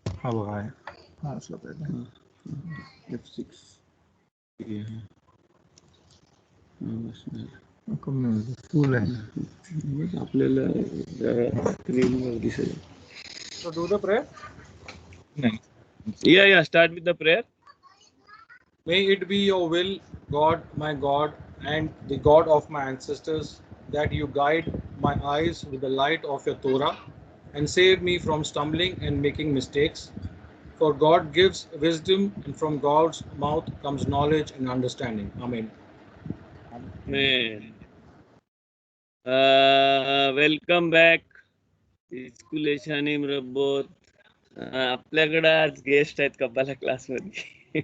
हा बघा आहे. हा असला पाहिजे. F6 फुल आहे. आपल्याला स्क्रीनवर दिसेल. So do the prayer. Yeah, start with the prayer. May it be your will, God, my God, and the God of my ancestors, that you guide my eyes with the light of your Torah and save me from stumbling and making mistakes. For God gives wisdom, and from God's mouth comes knowledge and understanding. Amen. Amen. Welcome back. Iskuleshanim Rabbot. आपल्याकडे आज guest आहेत कब्बाला class मध्ये.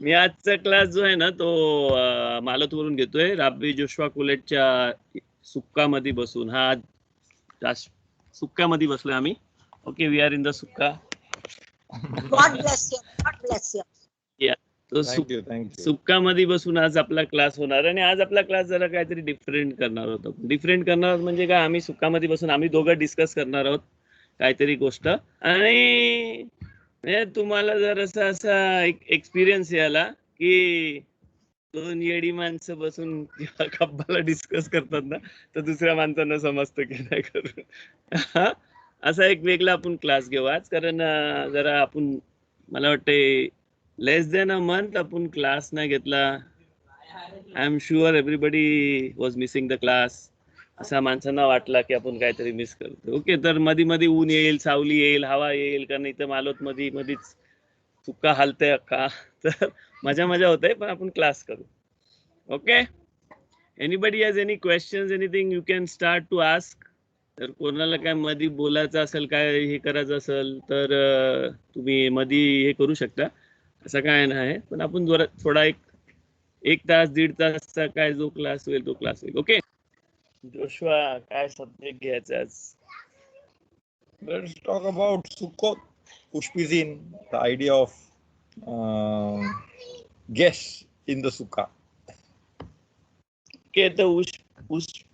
मी आजचा class जो आहे ना तो मालतवरून घेतोय. राब्बी जोशवा कुलेटच्या सुक्कामध्ये बसून. हा सुक्कामध्ये बसलोय आम्ही. Okay, we are in the sukkah. God bless you. God bless you. या तो सुक्कामध्ये बसून आज आपला क्लास होणार. आणि आज आपला क्लास जरा काहीतरी डिफरंट करणार होतो. डिफरंट करणार म्हणजे काय, आम्ही सुक्कामध्ये बसून आम्ही दोघं डिस्कस करणार आहोत काहीतरी गोष्ट. आणि तुम्हाला जर असा एक एक्सपिरियन्स यायला की दोन येडी माणसं बसून जेव्हा कब्बाला डिस्कस करतात ना तर दुसऱ्या माणसांना समजतं की नाही करून. असा एक वेगळा आपण क्लास घेऊ आज. कारण जरा आपण मला वाटते लेस दॅन अ मंथ आपण क्लास नाही घेतला. I am sure everybody was missing the class. असा माणसांना वाटला की आपण काहीतरी मिस करतो. ओके, तर मध्ये मध्ये ऊन येईल, सावली येईल, हवा येईल, कारण इथं मालोत मधीच सुक्का हालतंय अख्खा. तर मजा होते, पण आपण क्लास करू. Okay, anybody has any questions, anything you can start to ask. तर कोणाला काय मध्ये बोलायचं असेल, काय हे करायचं असेल तर तुम्ही मध्ये हे करू शकता. असं काय नाही, पण आपण थोडा एक तास 1.5 तासचा काय जो क्लास होईल तो क्लास होईल. ओके जोशवा, काय सब्जेक्ट घ्यायचा आज? Let's talk about Sukkot, Ushpizin, the idea of guests in the Sukkah. Okay, तर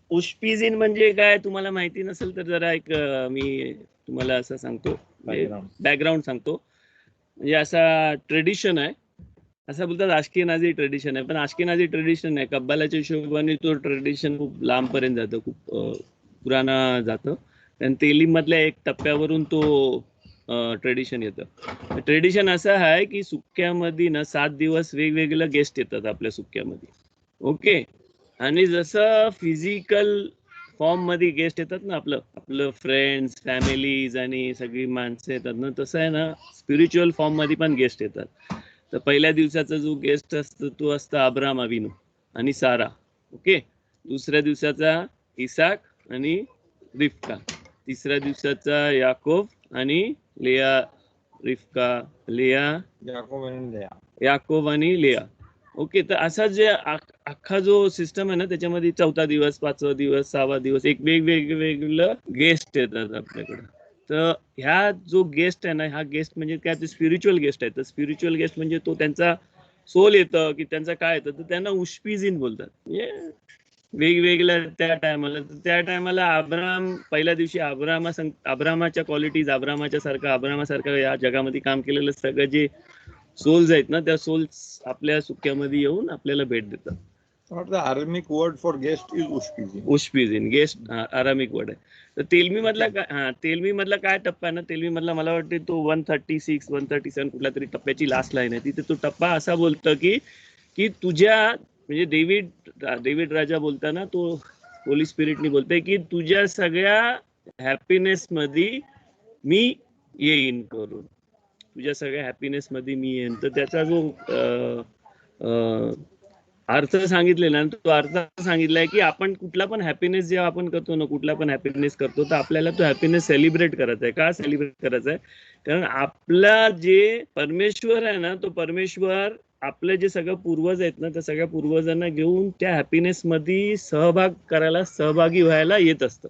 उष्पीजिन म्हणजे काय तुम्हाला माहिती नसेल तर जरा एक मी तुम्हाला असं सांगतो, बॅकग्राऊंड सांगतो. म्हणजे असा ट्रेडिशन आहे, असं बोलतात आश्केनाझी ट्रेडिशन आहे, पण आश्केनाझी ट्रेडिशन आहे. कब्बालाच्या हिशोबाने तो ट्रेडिशन खूप लांबपर्यंत जातं, खूप पुराणा जातं. आणि तेलीमधल्या एक टप्प्यावरून तो ट्रेडिशन येतं. ट्रेडिशन असं आहे की सुक्क्यामध्ये ना 7 दिवस वेगवेगळे गेस्ट येतात आपल्या सुक्क्यामध्ये. ओके, आणि जसं फिजिकल फॉर्म मध्ये गेस्ट येतात ना, आपलं फ्रेंड्स, फॅमिलीज आणि सगळी माणसं येतात ना, तसं आहे ना स्पिरिच्युअल फॉर्म मध्ये पण गेस्ट येतात. तर पहिल्या दिवसाचा जो गेस्ट असतो तो असतो अब्राम अविनू आणि सारा. ओके, दुसऱ्या दिवसाचा इसाक आणि रिफका. तिसऱ्या दिवसाचा याकोब आणि लेया, रिफका, लेया, याकोब आणि लेया. ओके, तर असा जे अख्खा जो सिस्टम आहे ना त्याच्यामध्ये 4था दिवस, 5वा दिवस, 6वा दिवस एक वेगवेगळं गेस्ट येतात आपल्याकडे. तर ह्या जो गेस्ट आहे ना, हा गेस्ट म्हणजे काय, ते स्पिरिच्युअल गेस्ट आहे. तर स्पिरिच्युअल गेस्ट म्हणजे तो त्यांचा सोल येतं की त्यांचा काय येतं, तर त्यांना उष्पीजिन बोलतात. म्हणजे वेगवेगळ्या त्या टायमाला अब्राम, पहिल्या दिवशी अब्रामाच्या क्वालिटीज, अब्रामासारखं या जगामध्ये काम केलेलं सगळं जे सोल्स आहेत ना, त्या सोल्स आपल्या सुक्यामध्ये येऊन आपल्याला भेट देतात. What the Arabic word for guest is Ushpizin. उष्पीजिन गेस्ट अरामिक वर्ड आहे. तर तेलमी मधला काय टप्पा आहे ना, तेलमी मधला मला वाटते तो 136, 137 कुठल्या तरी टप्प्याची लास्ट लाईन आहे. तिथे तो टप्पा असा बोलतो की तुझ्या म्हणजे डेव्हिड राजा बोलताना तो होली स्पिरिटनी बोलतोय की तुझ्या सगळ्या हॅपीनेस मध्ये मी येईन करून, तुझ्या सगळ्या हॅपीनेस मध्ये मी येईन. तर त्याचा जो अर्थ सांगितलेला ना, तो अर्थ सांगितलाय की आपण कुठला पण हॅपीनेस जेव्हा आपण करतो ना, कुठला पण हॅपीनेस करतो तर आपल्याला तो हॅपीनेस सेलिब्रेट करायचा आहे. का सेलिब्रेट करायचा आहे? कारण आपला जे परमेश्वर आहे ना, तो परमेश्वर आपले जे सगळं पूर्वज आहेत ना, त्या सगळ्या पूर्वजांना घेऊन त्या हॅपीनेस मध्ये सहभागी व्हायला येत असतं.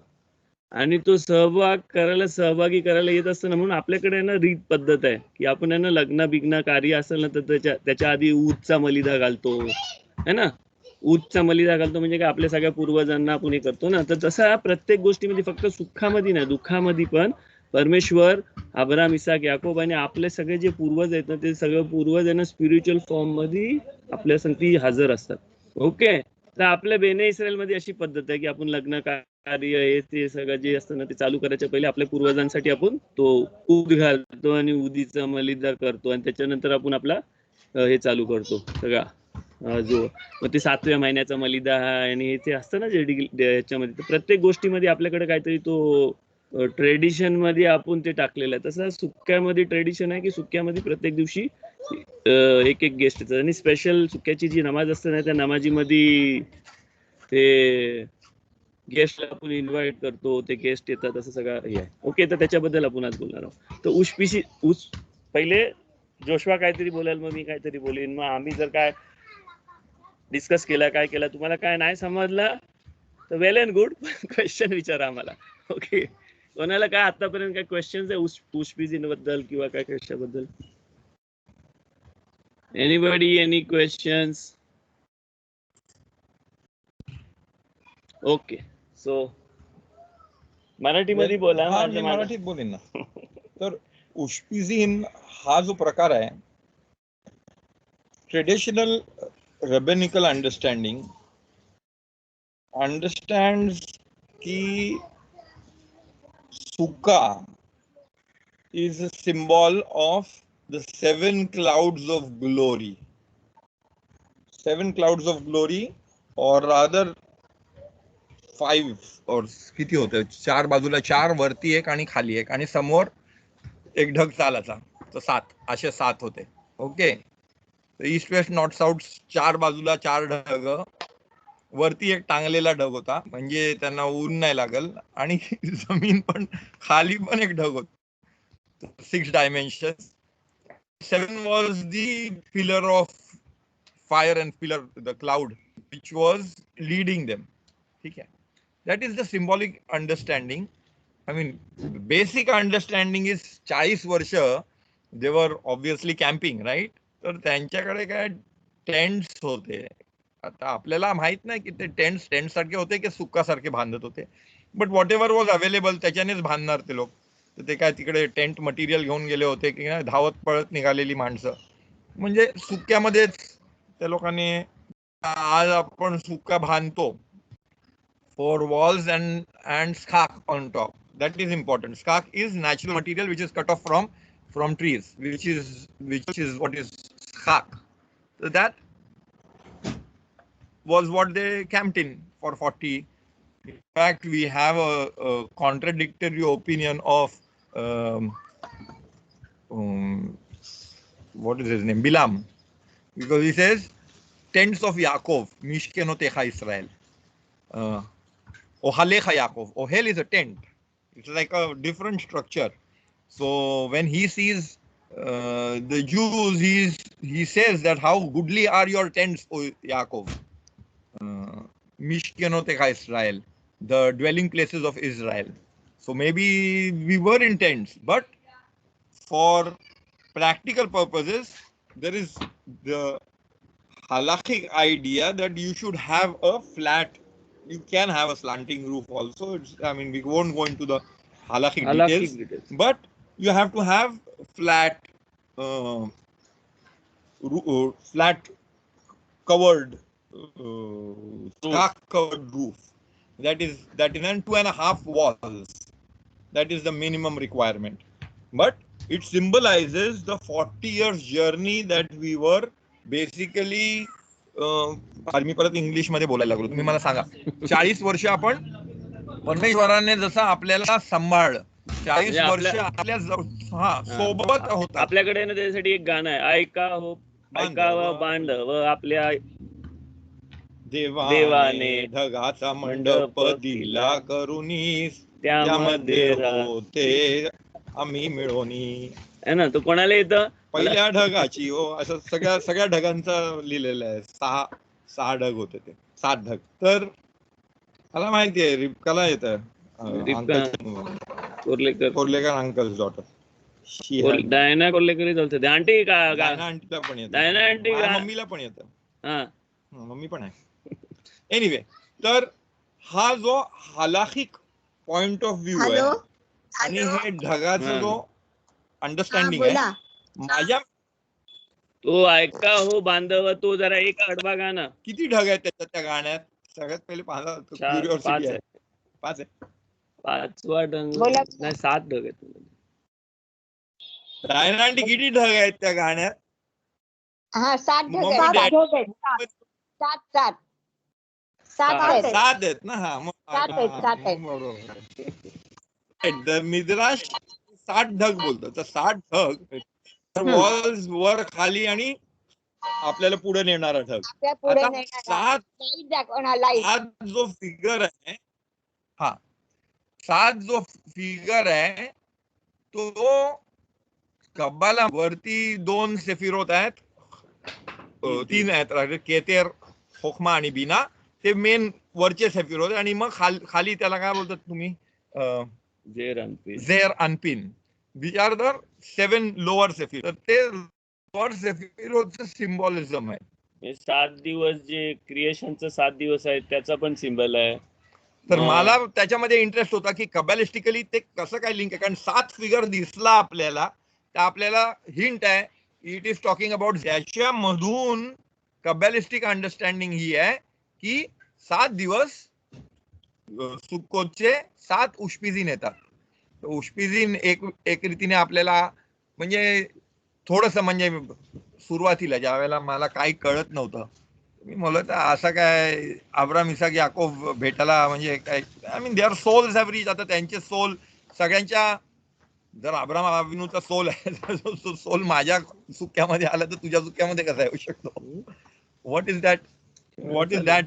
आणि तो सहभागी करायला येत असतं ना, म्हणून आपल्याकडे ना रीत पद्धत आहे की आपण आहे ना लग्न कार्य असेल ना तर त्याच्या आधी ऊदचा मलिदा घालतो, है ना. ऊदचा मलिदा घालतो म्हणजे काय, आपल्या सगळ्या पूर्वजांना आपण हे करतो ना. तर तसा प्रत्येक गोष्टीमध्ये, फक्त सुखामध्ये नाही दुःखामध्ये पण परमेश्वर, अब्राहम, इसाक, याकोब आणि आपले सगळे जे पूर्वज आहेत ना, ते सगळे पूर्वज आहे ना स्पिरिच्युअल फॉर्म मध्ये आपल्या संगती हजर असतात. ओके, तर आपल्या बेने इस्रायल मध्ये अशी पद्धत आहे की आपण लग्न कार्य हे ते सगळं जे असतं ना ते चालू करायच्या पहिले आपल्या पूर्वजांसाठी आपण तो ऊद घालतो आणि उदीचा मलिदा करतो आणि त्याच्यानंतर आपण आपला हे चालू करतो सगळा जो मग ते 7व्या महिन्याचा मलिदा आणि ते असतं ना जे याच्यामध्ये, तर प्रत्येक गोष्टीमध्ये आपल्याकडे काहीतरी तो ट्रेडिशन मध्ये आपण ते टाकलेलं आहे. तसं सुक्यामध्ये ट्रेडिशन आहे की सुक्यामध्ये प्रत्येक दिवशी एक एक गेस्ट येतात आणि स्पेशल सुक्याची जी नमाज असते ना त्या नमाजीमध्ये ते गेस्ट आपण इन्व्हाइट करतो, ते गेस्ट येतात, असं सगळं हे आहे. ओके, तर त्याच्याबद्दल आपण आज बोलणार आहोत. तर पहिले जोशवा काहीतरी बोलाल, मग मी काहीतरी बोलेन, मग आम्ही जर काय डिस्कस केला काय केला तुम्हाला काय नाही समजलं तर वेल अँड गुड, क्वेश्चन विचारा आम्हाला. ओके, कोणाला काय आतापर्यंत काय क्वेश्चन आहे उशपीझिन बद्दल किंवा काय कशाबद्दल? Anybody, any questions? Okay, so मराठीमध्ये बोला. हा, मी मराठीत बोलेन ना. तर उशपीझिन हा जो प्रकार आहे, ट्रेडिशनल रेबेनिकल अंडरस्टँड्स की सुका is a symbol of the 7 clouds of glory. 7 clouds of glory, or rather 5 or किती होतं, 4 बाजूला 4, वरती 1 आणि खाली 1 आणि समोर एक ढग चालाचा, तर 7 असे 7 होते. Okay, east west north south 4 बाजूला 4 ढग, वरती एक टांगलेला ढग होता म्हणजे त्यांना ऊन नाही लागल, आणि जमीन पण खाली पण एक ढग होता. 6 dimensions. 7 was the pillar of fire and pillar, the cloud, which was leading them. Okay. That is the symbolic understanding. I mean, basic understanding is 40 वर्ष they were obviously camping, right? तर त्यांच्याकडे काय टेंट्स होते. आता आपल्याला माहित नाही की ते टेंट सारखे होते की सुक्कासारखे बांधत होते, but what ever was available त्याच्यानेच बांधणार ते लोक. तर ते काय तिकडे टेंट मटेरियल घेऊन गेले होते की धावत पळत निघालेली माणसं, म्हणजे सुक्यामध्येच त्या लोकांनी. आज आपण सुक्का बांधतो for walls and skak on top. That is important. Skak is natural material which is cut off from trees, which is what is skak. So that was what they camped in for 40. In fact, we have a contradictory opinion of what is his name, Bilam, because he says tents of Yaakov, Mishkenotecha Israel. Ohalecha Yaakov. Ohel is a tent. It's like a different structure. So when he sees the Jews, he says that how goodly are your tents, O Yaakov. Mishkenotecha Israel, the dwelling places of Israel. So maybe we were in tents, but for practical purposes, there is the halakhic idea that you should have a flat. You can have a slanting roof also. I mean, we won't go into the halakhic details, but you have to have flat, flat covered, covered roof. That is and 2.5 walls. That is the minimum requirement. But it symbolizes the 40 years journey that we were basically. मी परत English मध्ये बोलायला लागलो, तुम्ही मला सांगा. 40 वर्ष आपण परमेश्वराने जसं आपल्याला सांभाळलं, 40 वर्ष आपल्या सोबत होता. आपल्याकडे ना त्यासाठी एक गाणं आहे, ऐकावं बांधव आपल्या देवाने ढगाचा मंडप दिला करुनी, त्यामध्ये होते आम्ही मिळवणी. है ना, तो कोणाला येतं? पहिल्या ढगाची हो, असं सगळ्या ढगांचं लिहिलेलं आहे. 6 ढग होते ते, 7 ढग. तर मला माहिती आहे रिबकाला येतं, Korlekar uncles daughter. Diana Korlekar चालते, आंटी का आंटीला पण येतं, डायना आंटी मम्मीला पण येतं, मम्मी पण आहे. एनिवे, तर हा जो हालाखिक पॉइंट ऑफ व्ह्यू आहे, आणि हॅलो हे ढगाचा जो हा. अंडरस्टँडिंग आहे बोला माझ्या तो ऐका हो बांधव, तो जरा एक आडवा गा ना. किती ढग आहेत त्याच्यात त्या गाण्यात सगळ्यात पहिले पाहता क्युरिओसिटी 5 आहे. आहे. 5 आहे. 5वा ढग बोला. नाही, 7 ढग आहेत. रायनांडी किती ढग आहेत त्या गाण्यात? हा 7 ढग मम्मी आहेत. डॅडी 7 ढग आहेत. 7 सात आहेत. 7 आहेत ना. हा मग 7 आहेत. 7 आहेत. बरोबर. मिद्रास 7 ढग बोलतो तर 7 ढग वॉल्स वर खाली आणि आपल्याला पुढे नेणारा ढग. आपल्या पुढे आता नेणारा 7 लाईट दाखवणार, लाईट. 7 जो फिगर आहे, हा 7 जो फिगर आहे तो कब्बाला वरती 2 सेफिरोत आहेत, 3 आहेत, केतेर, खोखमा आणि बिना. ते मेन वरचे सेफिरोत आणि मग खाली त्याला काय बोलतात तुम्ही? झेर अनपिन. दीज आर द 7 लोअर सेफिरोत. ते लोअर सेफिरोतचं सिम्बॉलिझम आहे. 7 दिवस जे क्रिएशनचं 7 दिवस आहेत त्याचा पण सिम्बल आहे. तर मला त्याच्यामध्ये इंटरेस्ट होता की कबॅलिस्टिकली ते कसं काय लिंक आहे, कारण 7 फिगर दिसला आपल्याला तर आपल्याला हिंट आहे इट इज टॉकिंग अबाउट. त्याच्यामधून कबॅलिस्टिक अंडरस्टँडिंग ही आहे की 7 दिवस सुक्कोतचे 7 उष्पिजीन येतात. उष्पिजीन एक रीतीने आपल्याला म्हणजे थोडंसं म्हणजे सुरुवातीला ज्या वेळेला मला काही कळत नव्हतं मी म्हणलं असं काय अब्राम इसाक याकोब भेटायला म्हणजे काय, I mean their souls have reach. आता त्यांचे सोल सगळ्यांच्या, जर अब्राम अविनूचा सोल आहे तर सोल माझ्या सुक्यामध्ये आला तर तुझ्या सुक्यामध्ये कसा येऊ शकतो? व्हॉट इज दॅट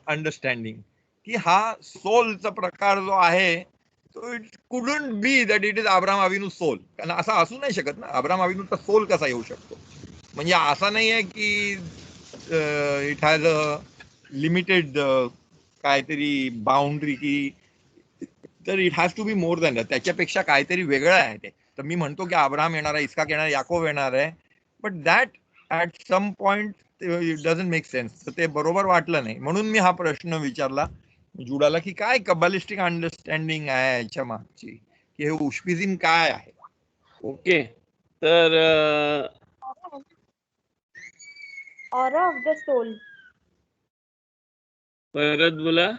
अंडरस्टँडिंग की हा सोलचा प्रकार जो आहे तो it couldn't be that it is अब्राम अविनू सोल. कारण असं असू नाही शकत ना. अब्राम अविनूचा सोल कसा येऊ शकतो? म्हणजे असा नाही आहे की इट हॅज अ लिमिटेड काहीतरी बाउंड्री की, तर it has to be more than that. त्याच्यापेक्षा काहीतरी वेगळं आहे ते. तर मी म्हणतो की अब्राहम येणार आहे, इस्काक येणार आहे, याकोब येणार आहे, but that at some point it doesn't make sense. तर ते बरोबर वाटलं नाही, म्हणून मी हा प्रश्न विचारला जुडाला की काय कबॅलिस्टिक अंडरस्टँडिंग आहे याच्या मागची, की हे उष्पिझिन काय आहे? ओके, तर ऑरा ऑफ द सोल. परत बोला.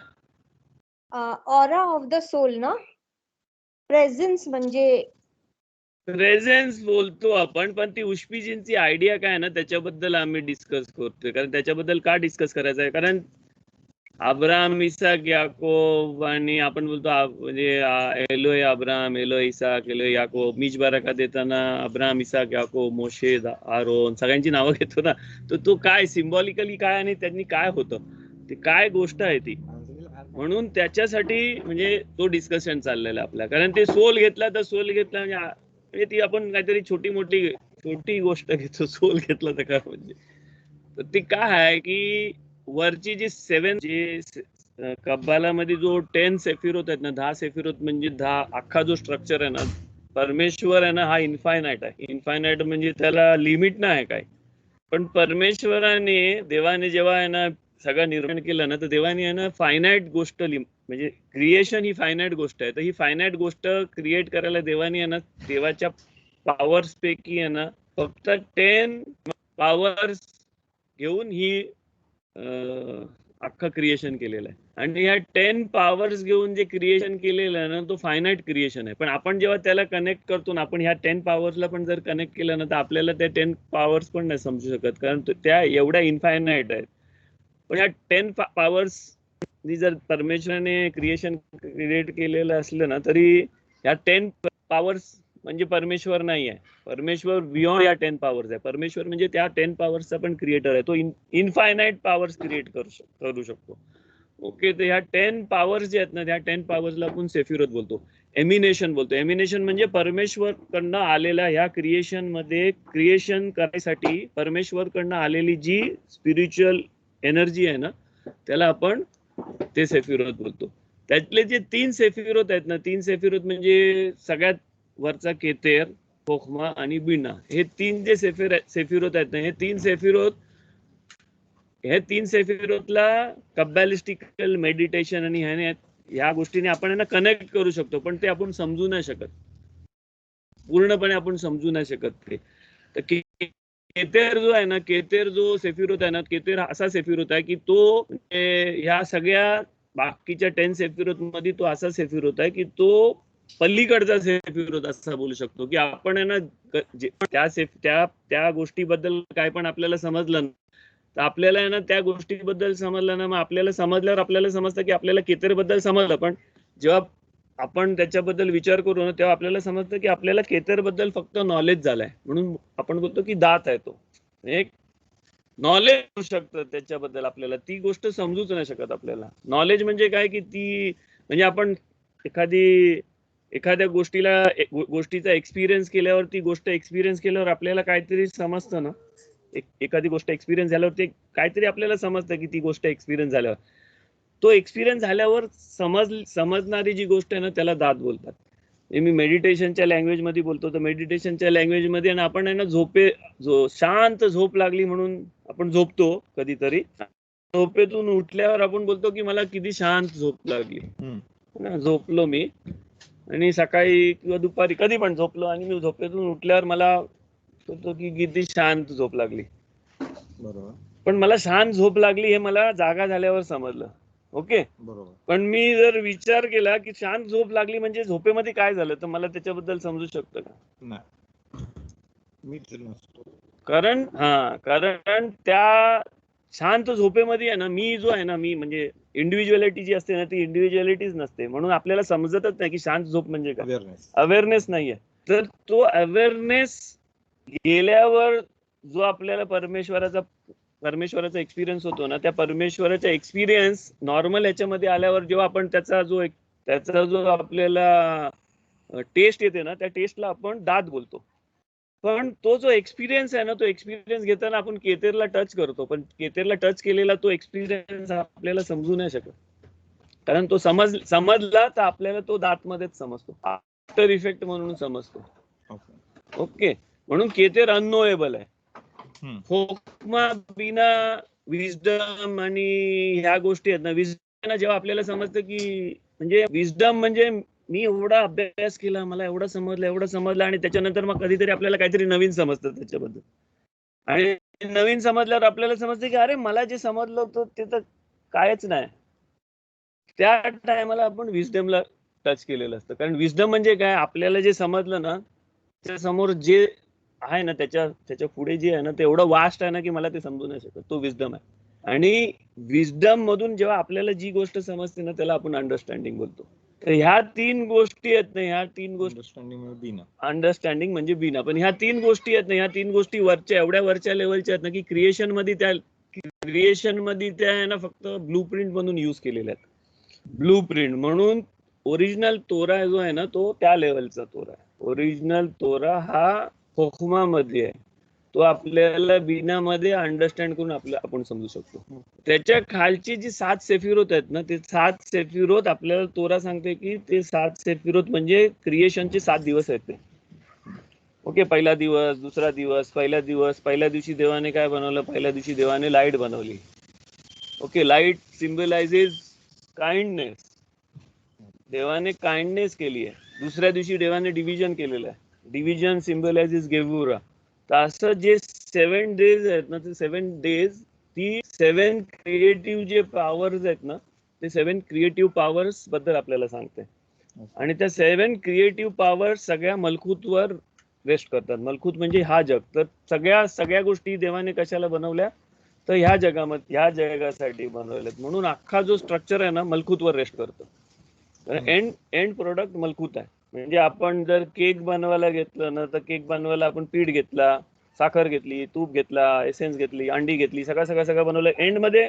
ऑरा ऑफ द सोल ना, प्रेझेन्स म्हणजे प्रेझेन्स बोलतो आपण, पण ती उष्पिजींची आयडिया काय ना त्याच्याबद्दल आम्ही डिस्कस करतोय. कारण त्याच्याबद्दल का डिस्कस करायचं आहे, कारण अब्राम, इसाक, याकोब आणि आपण बोलतो म्हणजे एलोय अब्राम, एलोय इसाक, एलोय याकोब. मीच बाराका देताना Abram, Isaac, Yaakov, Moshe, Aaron सगळ्यांची नावं घेतो ना. तर तो काय सिम्बॉलिकली काय आणि त्यांनी काय होतं ते काय गोष्ट आहे ती, म्हणून त्याच्यासाठी म्हणजे तो डिस्कशन चाललेला आपला. कारण ते सोल घेतला तर सोल घेतला म्हणजे ती आपण काहीतरी छोटी गोष्ट घेतो. सोल घेतला तर काय म्हणजे, तर ते काय आहे की वरची जी 7 जे कब्बालामध्ये जो 10 सेफिरोत आहेत ना, 10 सेफिरोत म्हणजे 10 अख्खा जो स्ट्रक्चर आहे ना, परमेश्वर आहे ना हा इन्फायनाइट आहे. इन्फायनाइट म्हणजे त्याला लिमिट नाही आहे काय. पण परमेश्वराने, देवाने जेव्हा आहे ना सगळं निर्माण केलं ना, तर देवाने आहे ना फायनाइट गोष्ट म्हणजे क्रिएशन ही फायनाइट गोष्ट आहे. तर ही फायनाइट गोष्ट क्रिएट करायला देवाने आहे ना देवाच्या पॉवर्स पैकी आहे ना फक्त 10 पॉवर्स घेऊन ही अख्खं क्रिएशन केलेलं आहे. आणि ह्या 10 पॉवर्स घेऊन जे क्रिएशन केलेलं आहे ना तो फायनाइट क्रिएशन आहे. पण आपण जेव्हा त्याला कनेक्ट करतो ना, आपण ह्या 10 पॉवर्सला पण जर कनेक्ट केलं ना तर आपल्याला त्या 10 पॉवर्स पण नाही समजू शकत, कारण त्या एवढ्या इन्फायनाइट आहेत. पण ह्या 10 पॉवर्स जर परमेश्वराने क्रिएशन क्रिएट केलेलं असलं ना, तरी ह्या 10 पॉवर्स म्हणजे परमेश्वर नाही आहे. परमेश्वर बियॉन्ड या 10 पॉवर्स आहे. परमेश्वर म्हणजे त्या 10 पॉवर्सचा पण क्रिएटर आहे. तो इनफायनाइट पॉवर्स क्रिएट करू शकतो. ओके, तर ह्या 10 पॉवर्स जे आहेत ना, त्या 10 पॉवर्सला आपण सेफिरोत बोलतो, एमिनेशन बोलतो. एमिनेशन म्हणजे परमेश्वरकडनं आलेला ह्या क्रिएशन मध्ये क्रिएशन करायसाठी परमेश्वरकडनं आलेली जी स्पिरिच्युअल एनर्जी आहे ना त्याला आपण ते सेफिरोत बोलतो. त्यातले जे 3 सेफिरोत आहेत ना, 3 सेफिरोत म्हणजे सगळ्यात वरचा केतेर, खोखमा आणि बिना, हे 3 जे सेफिरोत आहेत ना, हे 3 सेफिरोतला कबॅलिस्टिकल मेडिटेशन आणि ह्याने ह्या गोष्टीने आपण यांना कनेक्ट करू शकतो, पण ते आपण समजू नाही शकत, पूर्णपणे आपण समजू नाही शकत ते. तर केतेर जो आहे ना, केतेर जो सेफिरोत आहे ना, केतेर असा सेफिरोत आहे की तो ह्या सगळ्या बाकीच्या 10 सेफिरोत मध्ये तो असा सेफिरोत आहे की तो पलीकडचा सेफिरोत असा बोलू शकतो की आपण आहे ना त्या गोष्टीबद्दल काय पण आपल्याला समजलं तर आपल्याला आहे ना त्या गोष्टीबद्दल समजलं ना, मग आपल्याला समजल्यावर आपल्याला समजतं की आपल्याला केतेर बद्दल समजलं, पण जेव्हा आपण त्याच्याबद्दल विचार करू ना तेव्हा आपल्याला समजतं की आपल्याला केतेर बद्दल फक्त नॉलेज झालंय, म्हणून आपण बोलतो की दात आहे तो एक नॉलेज होऊ शकतं त्याच्याबद्दल. आपल्याला ती गोष्ट समजूच नाही शकत. आपल्याला नॉलेज म्हणजे काय की ती म्हणजे आपण एखाद्या गोष्टीचा एक्सपिरियन्स केल्यावर, ती गोष्ट एक्सपिरियन्स केल्यावर आपल्याला काहीतरी समजतं ना, एखादी गोष्ट एक्सपिरियन्स झाल्यावर ते काहीतरी आपल्याला समजतं की ती गोष्ट एक्सपिरियन्स झाल्यावर, तो एक्सपिरियन्स झाल्यावर समजणारी जी गोष्ट आहे ना त्याला दात बोलतात. मी मेडिटेशनच्या लँग्वेज मध्ये बोलतो, तर मेडिटेशनच्या लँग्वेज मध्ये ना आपण आहे ना शांत झोप लागली म्हणून आपण झोपतो कधीतरी, झोपेतून उठल्यावर आपण बोलतो की मला किती शांत झोप लागली ना, झोपलो मी आणि सकाळी किंवा दुपारी कधी पण झोपलो आणि मी झोपेतून उठल्यावर मला बोलतो की किती शांत झोप लागली. बरोबर. पण मला शांत झोप लागली हे मला जागा झाल्यावर समजलं. ओके, बरोबर. पण मी जर विचार केला की शांत झोप लागली म्हणजे झोपेमध्ये काय झालं, तर मला त्याच्याबद्दल समजू शकतं का? नाही, मीच नसतो. कारण त्या शांत झोपेमध्ये आहे ना, मी जो आहे ना, मी म्हणजे इंडिव्हिज्युअलिटी जी असते ना ती इंडिव्हिज्युअलिटीच नसते, म्हणून आपल्याला समजतच नाही की शांत झोप म्हणजे काय. अवेअरनेस नाहीये. तर तो अवेअरनेस गेल्यावर जो आपल्याला परमेश्वराचा एक्सपिरियन्स होतो ना, त्या परमेश्वराचा एक्सपिरियन्स नॉर्मल याच्यामध्ये आल्यावर जेव्हा आपण त्याचा जो आपल्याला टेस्ट येते ना, त्या टेस्टला आपण दात बोलतो. पण तो जो एक्सपिरियन्स आहे ना, तो एक्सपिरियन्स घेताना आपण केतेरला टच करतो, पण केतेरला टच केलेला तो एक्सपिरियन्स आपल्याला समजू नाही शकत, कारण तो समजला तर आपल्याला तो दातमध्येच समजतो, आफ्टर इफेक्ट म्हणून समजतो. ओके, म्हणून केतेर अननोएबल आहे. होकमा बिना विजडम आणि ह्या गोष्टी आहेत ना, विजडम जेव्हा आपल्याला समजतं की म्हणजे विजडम म्हणजे मी एवढा अभ्यास केला, मला एवढं समजलं आणि त्याच्यानंतर मग कधीतरी आपल्याला काहीतरी नवीन समजतं त्याच्याबद्दल, आणि नवीन समजल्यावर आपल्याला समजतं की अरे मला जे समजलं होतं ते तर कायच नाही. त्या टायमाला आपण विजडमला टच केलेलं असतं, कारण विजडम म्हणजे काय, आपल्याला जे समजलं ना त्या समोर जे आहे ना त्याच्या पुढे जे आहे ना ते एवढं वास्ट आहे ना की मला ते समजू नाही शकत, तो विजडम आहे. आणि विजडम मधून जेव्हा आपल्याला जी गोष्ट समजते ना त्याला आपण अंडरस्टँडिंग बोलतो. तर ह्या 3 गोष्टी आहेत ना, ह्या 3 गोष्टी अंडरस्टँडिंग म्हणजे बिना, पण ह्या 3 गोष्टी आहेत ना, ह्या 3 गोष्टी एवढ्या वरच्या लेवलच्या आहेत ना की क्रिएशन मध्ये त्या आहे ना फक्त ब्लूप्रिंट म्हणून यूज केलेल्या आहेत. ब्लूप्रिंट म्हणून ओरिजिनल तोरा जो आहे ना तो त्या लेवलचा तोरा आहे. ओरिजिनल तोरा हा होखमा मध्ये आहे, तो आपल्याला बिनामध्ये अंडरस्टँड करून आपण समजू शकतो. त्याच्या खालची जी 7 सेफिरोत आहेत ना, ते 7 सेफिरोत आपल्याला तोरा सांगते की ते 7 सेफिरोत म्हणजे क्रिएशनचे 7 दिवस आहेत ते. ओके, पहिला दिवस, दुसरा दिवस, पहिल्या दिवशी देवाने काय बनवलं, पहिल्या दिवशी देवाने लाईट बनवली. ओके, लाईट सिम्बलायझेस काइंडनेस, देवाने काइंडनेस केली आहे. दुसऱ्या दिवशी देवाने डिव्हिजन केलेलं आहे, डिव्हिजन सिम्बलायझेस गेवुरा. तर असं जे 7 डेज आहेत ना, ते 7 डेज ती 7 क्रिएटिव्ह जे पॉवर्स आहेत ना, ते 7 क्रिएटिव्ह पॉवर्स बद्दल आपल्याला सांगते. आणि त्या 7 क्रिएटिव्ह पॉवर्स सगळ्या मलखूतवर रेस्ट करतात. मलखूत म्हणजे हा जग. तर सगळ्या गोष्टी देवाने कशाला बनवल्या, तर ह्या जगासाठी बनवल्यात. म्हणून अख्खा जो स्ट्रक्चर आहे ना मलखूतवर रेस्ट करतो. एंड प्रोडक्ट मलखूत आहे. म्हणजे आपण जर केक बनवायला घेतलं ना, तर केक बनवायला आपण पीठ घेतला, साखर घेतली, तूप घेतला, एसेन्स घेतली, अंडी घेतली, सगळं बनवलं, एंड मध्ये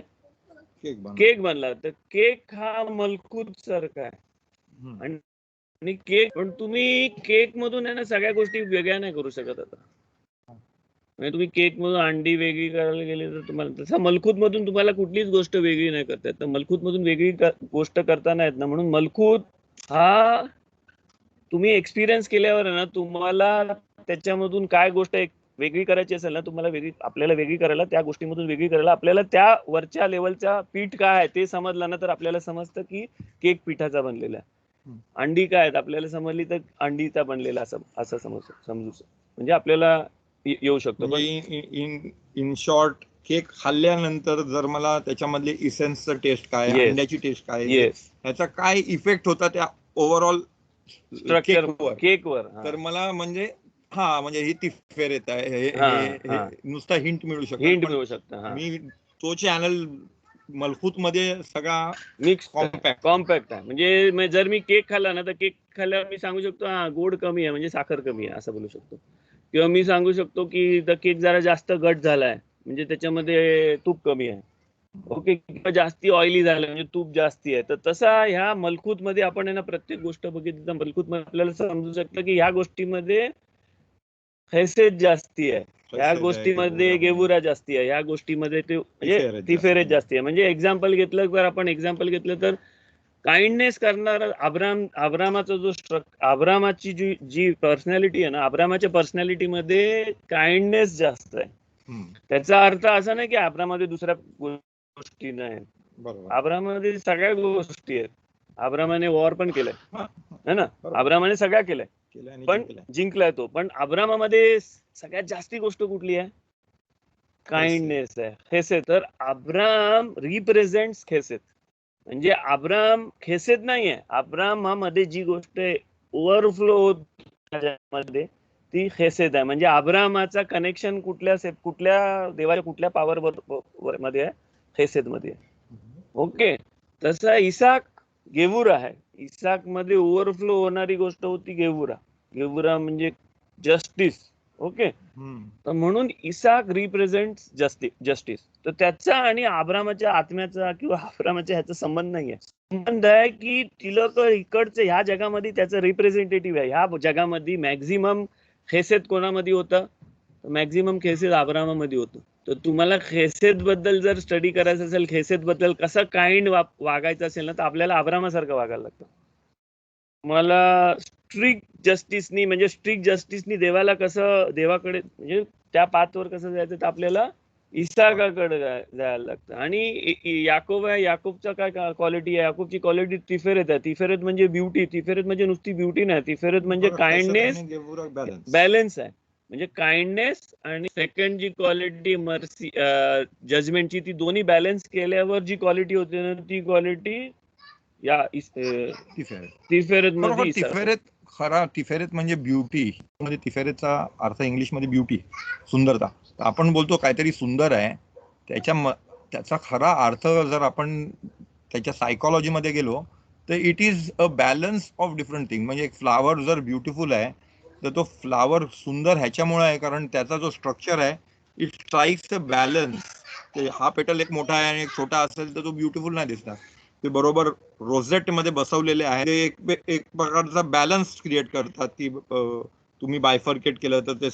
केक बनला. तर केक हा मलखूत सारखा आहे. आणि केक, पण तुम्ही केक मधून आहे ना सगळ्या गोष्टी वेगळ्या नाही करू शकत. आता म्हणजे तुम्ही केक मधून अंडी वेगळी करायला गेली तर तुम्हाला तसं मलखूत मधून तुम्हाला कुठलीच गोष्ट वेगळी नाही करता येत. तर मलखूत मधून वेगळी गोष्ट करता नाही येत ना, म्हणून मलखूत हा तुम्ही एक्सपिरियन्स केल्यावर आहे ना तुम्हाला त्याच्यामधून काय गोष्ट वेगळी करायची असेल ना, तुम्हाला वेगळी, आपल्याला वेगळी करायला, त्या गोष्टीमधून वेगळी करायला आपल्याला त्या वरच्या लेवलचा पीठ काय आहे ते समजलं ना, तर आपल्याला समजतं की केक पिठाचा बनलेला आहे. अंडी काय आहेत आपल्याला समजली तर अंडीचा बनलेला असं समजू म्हणजे आपल्याला येऊ शकतो. म्हणजे इन शॉर्ट केक खाल्ल्यानंतर जर मला त्याच्यामधले इसेन्सचं टेस्ट काय, अंड्याची टेस्ट काय, ह्याचा काय इफेक्ट होता त्या ओव्हरऑल स्ट्रक्चर केकवर, तर मला म्हणजे म्हणजे ही तिफेरेत आहे, हे नुसता हिंट मिळू शकतो. मी तो चॅनल मलखूत मध्ये सगळा मिक्स कॉम्पॅक्ट आहे. म्हणजे जर मी केक खाल्ला ना, तर केक खाल्ल्यावर मी सांगू शकतो गोड कमी आहे म्हणजे साखर कमी आहे असं बोलू शकतो. किंवा मी सांगू शकतो की केक जरा जास्त घट झालाय म्हणजे त्याच्यामध्ये तूप कमी आहे. ओके, किंवा जास्ती ऑइली झालं म्हणजे तूप जास्ती आहे. तर तसा ह्या मलखूत मध्ये आपण आहे ना, प्रत्येक गोष्ट बघितली तर मलखूत मध्ये आपल्याला समजू शकतं की ह्या गोष्टीमध्ये फैसेज जास्ती आहे, ह्या गोष्टीमध्ये गेवुरा जास्ती आहे, ह्या गोष्टीमध्ये ते म्हणजे तिफेरेत जास्ती आहे. म्हणजे एक्झाम्पल घेतलं तर काइंडनेस करणारा अब्रामाचा जो अब्रामाची जी पर्सनॅलिटी आहे ना, अब्रामाच्या पर्सनॅलिटी मध्ये काइंडनेस जास्त आहे. त्याचा अर्थ असा नाही की अब्रामध्ये दुसऱ्या गोष्टी नाही, अब्रामध्ये सगळ्या गोष्टी आहेत. अब्रामाने वॉर पण केलंय है ना, अब्रामाने सगळ्या केलंय पण जिंकलाय तो. पण अब्रामामध्ये सगळ्यात जास्ती गोष्ट कुठली आहे? काइंडनेस आहे, खेसेत. तर अब्राम रिप्रेझेंट्स खेसेत. म्हणजे अब्राम खेसेत नाहीये, अब्रामामध्ये जी गोष्ट ओव्हरफ्लो होत ती खेसेत आहे. म्हणजे अब्रामाचा कनेक्शन कुठल्या देवाच्या कुठल्या पॉवर मध्ये आहे? खेसेत मध्ये. ओके, तसा इसाक गेवुरा आहे. इसाक मध्ये ओव्हरफ्लो होणारी गोष्ट होती गेवुरा म्हणजे जस्टिस. ओके, तर म्हणून इसाक रिप्रेझेंट जस्टिस. तर त्याचा आणि अब्रामाच्या आत्म्याचा किंवा अब्रामाच्या ह्याचा संबंध नाहीये. संबंध आहे की तिलक इकडचे ह्या जगामध्ये त्याचं रिप्रेझेंटेटिव्ह आहे. ह्या जगामध्ये मॅक्झिमम खेसेत कोणामध्ये होतं? मॅक्झिमम खेसेत अब्रामामध्ये होतं. तर तुम्हाला खेसेत बद्दल जर स्टडी करायचं असेल, खेसेत बद्दल कसं काइंड वागायचं असेल ना, तर आपल्याला अब्रामासारखं वागायला लागतं. मला स्ट्रिक्ट जस्टिसनी देवाला कसं, देवाकडे म्हणजे त्या पाथवर कसं जायचं, तर आपल्याला इसाकाकडे जायला लागतं. आणि याकोबचा काय क्वालिटी आहे? याकोबची क्वालिटी तिफेरेत आहे. तिफेरेत म्हणजे ब्युटी. तिफेरेत म्हणजे नुसती ब्युटी नाही, तिफेरेत म्हणजे काइंडनेस, बॅलन्स आहे. म्हणजे काइंडनेस आणि सेकंड जी क्वालिटी मर्सी, जजमेंटची, ती दोन्ही बॅलन्स केल्यावर जी क्वालिटी होते ना, ती क्वालिटी या तिफेरेत मध्ये. तिफेरेत म्हणजे ब्युटी. म्हणजे तिफेरेतचा अर्थ इंग्लिश मध्ये ब्युटी, सुंदरता. आपण बोलतो काहीतरी सुंदर आहे, त्याचा खरा अर्थ जर आपण त्याच्या सायकोलॉजी मध्ये गेलो तर it is a balance of different thing. म्हणजे एक फ्लावर जर ब्युटिफुल आहे तर तो फ्लावर सुंदर ह्याच्यामुळे आहे कारण त्याचा जो स्ट्रक्चर आहे इट स्ट्राइक्स अ बॅलन्स. हा पेटल एक मोठा आहे आणि एक छोटा असेल तर तो ब्युटिफुल नाही दिसणार. ते बरोबर रोझेट मध्ये बसवलेले आहे, एक प्रकारचा बॅलन्स क्रिएट करतात. की तुम्ही बायफर्केट केलं तर ते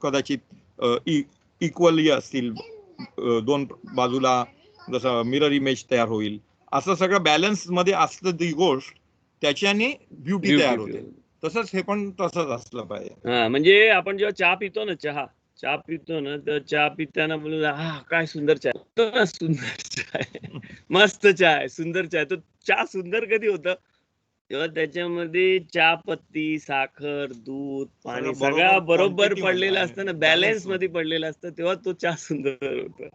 कदाचित इक्वली असतील, दोन बाजूला जसं मिरर इमेज तयार होईल, असं सगळं बॅलन्स मध्ये असतं ती गोष्ट, त्याच्याने ब्युटी तयार होते. तसंच हे पण तसंच असलं पाहिजे. म्हणजे आपण जेव्हा चहा पितो ना, तर चहा पिताना बोलू काय सुंदर चहा, सुंदर चहा, मस्त चहा आहे, सुंदर चहा. तो चहा सुंदर कधी होतं? तेव्हा त्याच्यामध्ये चहा पत्ती, साखर, दूध, पाणी सगळं बरोबर पडलेलं असतं ना, बॅलन्स मध्ये पडलेलं असतं, तेव्हा तो चहा सुंदर होतो.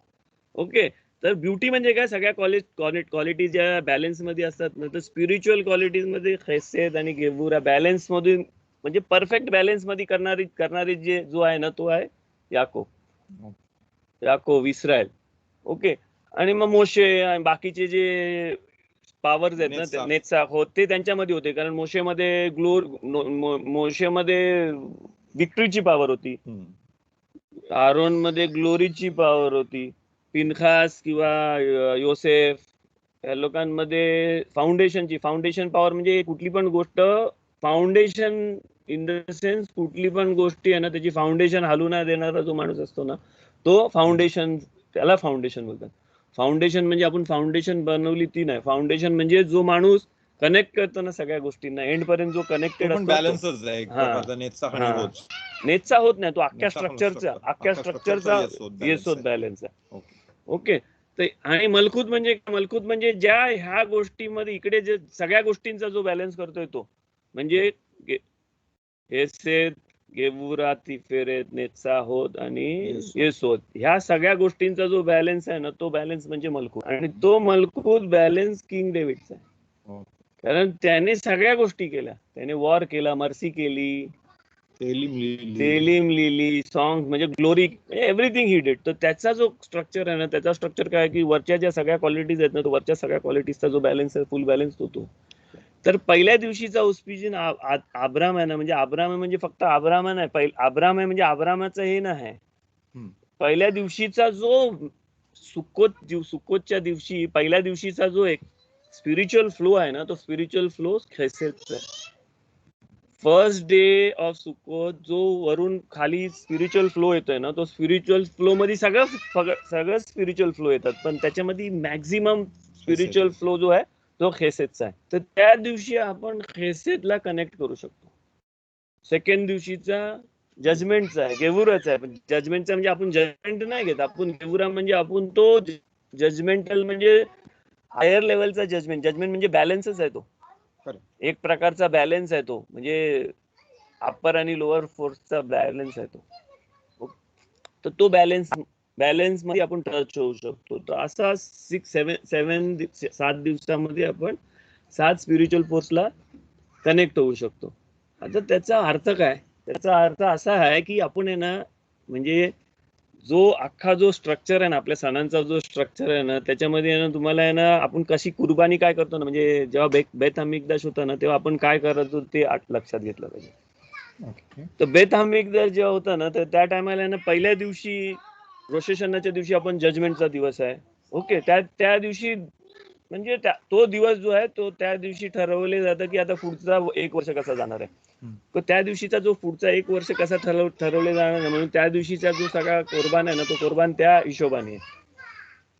ओके, तर ब्युटी म्हणजे काय? सगळ्या क्वालिटी ज्या बॅलन्स मध्ये असतात ना, तर स्पिरिच्युअल क्वालिटीज मध्ये खेसेत आणि गेवुरा बॅलन्स मधून, म्हणजे परफेक्ट बॅलन्स मध्ये करणारी जो आहे ना, तो आहे याकोब, इस्रायल. ओके, आणि मग मोशे बाकीचे जे पॉवर्स आहेत ना, नेत्साक होते त्यांच्यामध्ये होते, कारण मोशेमध्ये विक्ट्रीची पॉवर होती, आरोन मध्ये ग्लोरीची पॉवर होती, पिनखास किंवा योसेफ या लोकांमध्ये फाउंडेशन पॉवर. म्हणजे कुठली पण गोष्ट फाउंडेशन इन द सेन्स, कुठली पण गोष्टी आहे ना, त्याची फाउंडेशन हलू नाही देणारा जो माणूस असतो ना, तो फाउंडेशन, त्याला फाउंडेशन बोलतात. फाउंडेशन म्हणजे आपण फाउंडेशन बनवली ती नाही, फाउंडेशन म्हणजे जो माणूस कनेक्ट करतो ना सगळ्या गोष्टींना, एंड पर्यंत जो कनेक्टेड तो पण असतो बॅलन्सच आहे एक हा. प्रकारचा, नेटचा आणि हा. होच. नेटचा होत नाही, तो अख्ख्या नेटचा पण स्ट्रक्चरचा structure. अख्ख्या अख्ख्या स्ट्रक्चरचा structure येस होत आहे. बॅलन्स आहे. Okay. ओके. तर आणि मलकूत म्हणजे ज्या ह्या गोष्टीमध्ये इकडे जे सगळ्या गोष्टींचा जो बॅलन्स करतोय तो म्हणजे हेसेत, गेवुरा, तिफेरेत, नेत्सा होत आणि येसोद, ह्या सगळ्या गोष्टींचा जो बॅलन्स आहे ना, तो बॅलन्स म्हणजे मलकूत. आणि तो मलकूत बॅलन्स किंग डेव्हिडचा आहे. कारण त्याने सगळ्या गोष्टी केल्या. त्याने वॉर केला, मर्सी केली, तेलीम लिहिली, सॉंग म्हणजे ग्लोरी, एव्हरीथिंग ही डिड. तर त्याचा जो स्ट्रक्चर आहे ना, त्याचा स्ट्रक्चर काय की वरच्या ज्या सगळ्या क्वालिटीज आहेत ना, तो वरच्या सगळ्या क्वालिटीजचा जो बॅलन्स आहे, फुल बॅलन्स तो. तर पहिल्या दिवशीचा उस्पिजिन आब्राम आहे ना, म्हणजे आब्राम म्हणजे फक्त आब्राम नाही, आब्राम आहे म्हणजे आब्रामाचं हे नाही. पहिल्या दिवशीचा जो सुक्कोतच्या दिवशी पहिल्या दिवशीचा जो एक स्पिरिच्युअल फ्लो आहे ना, तो स्पिरिच्युअल फ्लो खेसेतचा आहे. फर्स्ट डे ऑफ सुक्कोत जो वरून खाली स्पिरिच्युअल फ्लो येतोय ना, तो स्पिरिच्युअल फ्लो मध्ये सगळं स्पिरिच्युअल फ्लो येतात, पण त्याच्यामध्ये मॅक्झिमम स्पिरिच्युअल फ्लो जो आहे तो खेसेतचा आहे. तर त्या दिवशी आपण खेसेतला कनेक्ट करू शकतो. सेकंड दिवशीचा जजमेंटचा आहे, गेवुराचा आहे. पण जजमेंटचा म्हणजे आपण जजमेंट नाही घेत, आपण गेवुरा म्हणजे आपण तो जजमेंटल म्हणजे हायर लेवलचा जजमेंट म्हणजे बॅलन्सच आहे तो. एक प्रकारचा बॅलन्स आहे तो, म्हणजे अप्पर आणि लोअर फोर्सचा बॅलन्स आहे तो. तर तो बॅलन्स मध्ये आपण टच होऊ शकतो. तर असा 7 दिवसामध्ये आपण 7 स्पिरिच्युअल फोर्सला कनेक्ट होऊ शकतो. आता त्याचा अर्थ काय? त्याचा अर्थ असा आहे की आपण आहे ना, म्हणजे जो अख्खा जो स्ट्रक्चर आहे ना, आपल्या सणांचा जो स्ट्रक्चर आहे ना, त्याच्यामध्ये आहे ना, तुम्हाला आहे ना, आपण कशी कुर्बानी काय करतो ना, म्हणजे जेव्हा बेत हमीकदाश होता ना, तेव्हा आपण काय करतो ते लक्षात घेतलं पाहिजे. तर बेत हमीकदाश जेव्हा होता ना, तर त्या टायमाला ना, पहिल्या दिवशी रोश हशनाच्या दिवशी आपण जजमेंटचा दिवस आहे. ओके. त्या दिवशी म्हणजे तो दिवस जो आहे तो त्या दिवशी ठरवले जातं की आता पुढचा 1 वर्ष कसा जाणार आहे. तर त्या दिवशीचा जो पुढचा 1 वर्ष कसा ठरवले जाणार आहे, म्हणून त्या दिवशीचा जो सगळा कोरबान आहे ना, तो कोरबान त्या हिशोबाने आहे.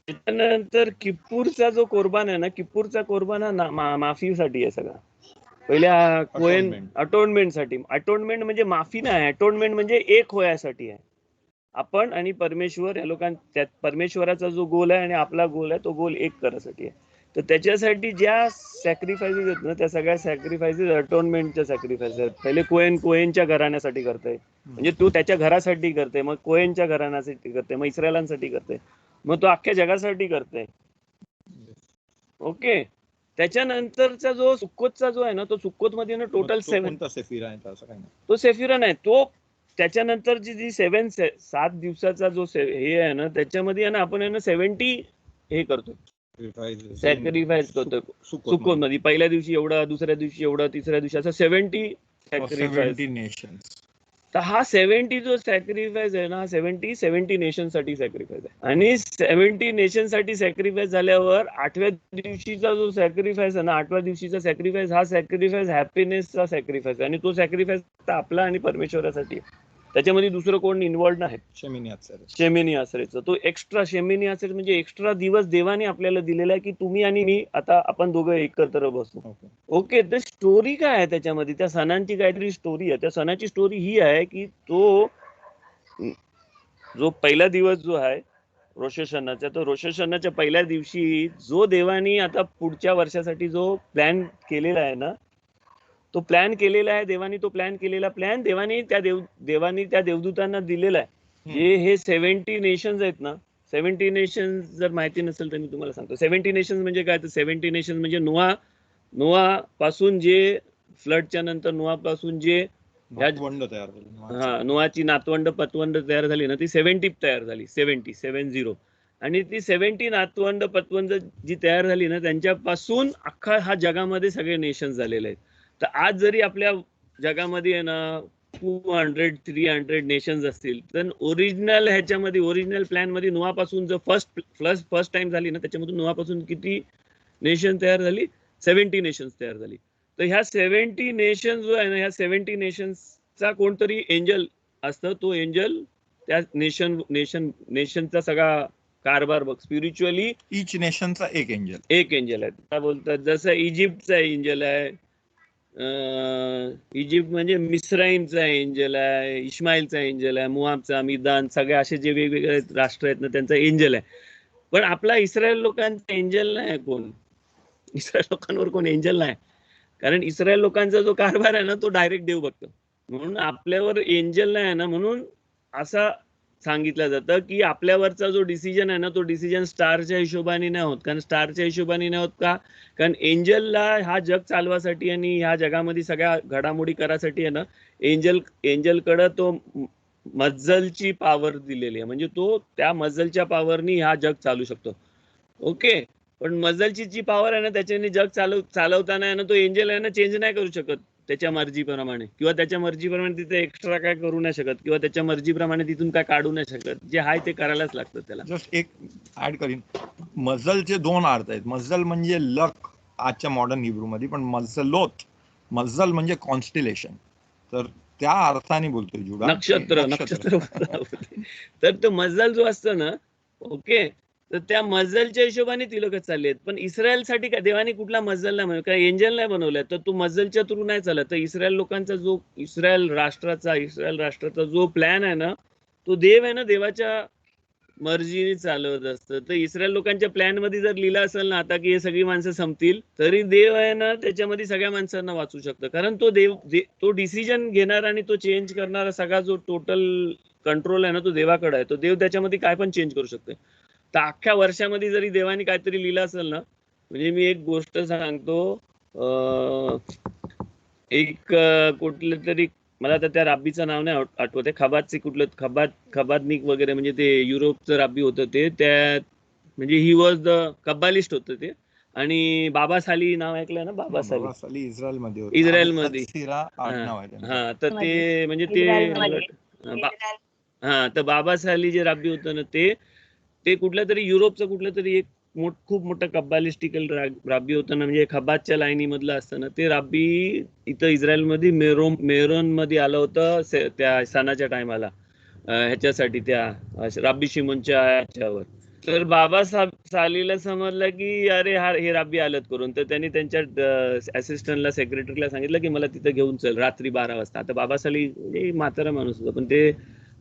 त्याच्यानंतर किप्पूरचा जो कोरबान आहे ना, किप्पूरचा कोरबान हा माफीसाठी आहे सगळा. पहिल्या कोहेन अटोनमेंटसाठी. अटोनमेंट म्हणजे माफी नाही, अटोनमेंट म्हणजे एक होण्यासाठी आहे. आपण आणि परमेश्वर या लोकांच्या, परमेश्वराचा जो गोल आहे आणि आपला गोल आहे, तो गोल एक करण्यासाठी आहे. तर त्याच्यासाठी ज्या सॅक्रिफायसेस आहेत ना, त्या सगळ्या सॅक्रिफायसेस अटोनमेंटच्या सॅक्रिफायसेस आहेत. पहिले कोहेनच्या घराण्यासाठी करते, म्हणजे तो त्याच्या घरासाठी करते, मग कोहेनच्या घराण्यासाठी करते, मग इस्रायलांसाठी करते, मग तो अख्ख्या जगासाठी करते. ओके. त्याच्यानंतरचा जो सुक्कोतचा जो आहे ना, तो सुक्कोत मध्ये ना टोटल 7 तो सेफिरा नाही, तो त्याच्यानंतरची जी 7 दिवसाचा जो हे आहे ना, त्याच्यामध्ये ना आपण आहे ना 70 हे करतो, सॅक्रिफाईस करतो सुक्कोत मध्ये. पहिल्या दिवशी एवढा, दुसऱ्या दिवशी एवढा, तिसऱ्या दिवशी असं 70 सॅक्रिफाईस. तर हा 70 जो सॅक्रिफाईस आहे ना, हा 70 नेशन साठी सॅक्रिफाईस आहे. आणि 70 नेशन साठी सॅक्रिफाईस झाल्यावर 8व्या दिवशीचा जो सॅक्रिफाईस आहे ना, 8व्या दिवशीचा सॅक्रिफाईस हा सॅक्रिफाईस हॅपीनेसचा सॅक्रिफाईस आहे. आणि तो सॅक्रिफाईस आपला आणि परमेश्वरासाठी. त्याच्यामध्ये दुसरं कोण इन्व्हॉल्ड नाही. शेमिनी आसरेचा तो एक्स्ट्रा, शेमिनी आसरे म्हणजे एक्स्ट्रा दिवस देवाने आपल्याला दिलेला आहे की तुम्ही आणि मी आता आपण दोघं एकत्र बसू. ओके. तर स्टोरी काय आहे त्याच्यामध्ये, त्या सणांची काहीतरी स्टोरी आहे. त्या सणाची स्टोरी ही आहे की तो जो पहिला दिवस जो आहे रोश हशनाचा, तो रोश हशनाच्या पहिल्या दिवशी जो देवानी आता पुढच्या वर्षासाठी जो प्लॅन केलेला आहे ना, तो प्लॅन केलेला आहे देवानी, तो प्लॅन केलेला प्लॅन देवानी त्या देवदूतांना दिलेला आहे. हे 70 नेशन्स आहेत ना, 70 नेशन्स जर माहिती नसेल तर मी तुम्हाला सांगतो. 70 नेशन्स म्हणजे काय, तर 70 नेशन्स म्हणजे नोआ पासून जे फ्लडच्या नंतर नोआ पासून जे नोआची नातवंड पतवंड तयार झाली ना, ती 70 तयार झाली. 70. आणि ती 70 नातवंड पतवंड जी तयार झाली ना, त्यांच्यापासून अख्खा हा जगामध्ये सगळे नेशन्स झालेले आहेत. तर आज जरी आपल्या जगामध्ये आहे ना 200-300 नेशन्स असतील, तर ओरिजिनल ह्याच्यामध्ये, ओरिजिनल प्लॅन मध्ये नोआपासून जो फर्स्ट टाइम झाली ना, त्याच्यामधून नोआपासून किती नेशन तयार झाली? 70 नेशन्स तयार झाली. तर ह्या 70 नेशन जो आहे ना, ह्या 70 नेशन्सचा कोणतरी एंजल असतं. तो एंजल त्या नेशनचा सगळा कारभार बघ. स्पिरिच्युअली इच नेशनचा एक एंजल. एक एंजल आहे. काय बोलतात, जसं इजिप्तचा एंजल आहे, इजिप्त म्हणजे मिस्राईमचा एंजल आहे, इस्माईलचा एंजल आहे, मुआबचा, मिदान, सगळे असे जे वेगवेगळे राष्ट्र आहेत ना त्यांचा एंजल आहे. पण आपला इस्रायल लोकांचा एंजल नाही कोण. इस्रायल लोकांवर कोण एंजल नाही, कारण इस्रायल लोकांचा जो कारभार आहे ना तो डायरेक्ट देव बघतो. म्हणून आपल्यावर एंजल नाही आहे ना, म्हणून असं सांगितलं जातं की आपल्यावरचा जो डिसिजन आहे ना तो डिसिजन स्टारच्या हिशोबाने नाही होत. कारण स्टारच्या हिशोबाने नाही होत का, कारण एंजलला हा जग चालवासाठी आणि ह्या जगामध्ये सगळ्या घडामोडी करासाठी आहे ना, एंजलकडं तो मज्जलची पॉवर दिलेली आहे. म्हणजे तो त्या मज्जलच्या पॉवरनी हा जग चालू शकतो. ओके, पण मजलची जी पॉवर आहे ना त्याच्याने जग चालवताना आहे ना तो एंजल आहे ना चेंज नाही करू शकत त्याच्या मर्जीप्रमाणे, किंवा त्याच्या मर्जीप्रमाणे तिथे एक्स्ट्रा काय करू नाही शकत, किंवा त्याच्या मर्जीप्रमाणे तिथून काय काढू नाही शकत. जे आहे ते करायलाच लागतं त्याला. जस्ट एक ऍड करीन, मजलचे दोन अर्थ आहेत. मजल म्हणजे लक आजच्या मॉडर्न हिब्रू मध्ये, पण मजल म्हणजे कॉन्स्टिलेशन. तर त्या अर्थाने बोलतोय जुडा, नक्षत्र. तर तो मजल जो असतो ना, ओके, तर त्या मजलच्या हिशोबाने ती लोक चालली आहेत. पण इस्रायलसाठी काय देवाने कुठला मजल नाही बनवला, काय एंजल नाही बनवलाय, तर तो मजलच्या थ्रू नाही चालत. तर इस्रायल लोकांचा जो इस्रायल राष्ट्राचा जो प्लॅन आहे ना तो देव आहे ना, देवाच्या मर्जीने चालवत असतं. तर इस्रायल लोकांच्या प्लॅन मध्ये जर लिहिलं असेल ना आता की हे सगळी माणसं संपतील, तरी देव आहे ना त्याच्यामध्ये सगळ्या माणसांना वाचू शकतं. कारण तो देव तो डिसिजन घेणार आणि तो चेंज करणारा सगळा जो टोटल कंट्रोल आहे ना तो देवाकडे आहे. तो देव त्याच्यामध्ये काय पण चेंज करू शकतो. तर अख्ख्या वर्षामध्ये जरी देवाने काहीतरी लिहिलं असेल ना, म्हणजे मी एक गोष्ट सांगतो, एक कुठलं तरी, मला आता त्या राब्बीचं नाव नाही आठवत आहे, खबादचे कुठलं खबादनिक वगैरे, म्हणजे ते युरोपचं राब्बी होतं ते, त्या म्हणजे ही वॉज द कब्बालिस्ट होतं ते. आणि बाबा साली नाव ऐकलं ना, बाबा साली इस्रायलमध्ये. हा, तर ते म्हणजे ते हा, तर बाबा साली जे राब्बी होतं ना ते कुठल्या तरी युरोपचं कुठलं तरी एक खूप मोठं कब्बालिस्टिकल राब्बी होतं ना, म्हणजे खबादच्या लाईनी मधलं असतं ना ते राब्बी इथं इस्रायलमध्ये मेरोन मध्ये आलं होतं त्या सणाच्या टायमाला, ह्याच्यासाठी त्या राब्बी शिमोनच्या ह्याच्यावर. तर बाबा सालीला समजलं की अरे हे राब्बी आलत करून, तर त्यांनी त्यांच्या असिस्टंटला, सेक्रेटरीला सांगितलं की मला तिथं घेऊन चल रात्री 12 वाजता. आता बाबा साली म्हणजे म्हातारा माणूस होता, पण ते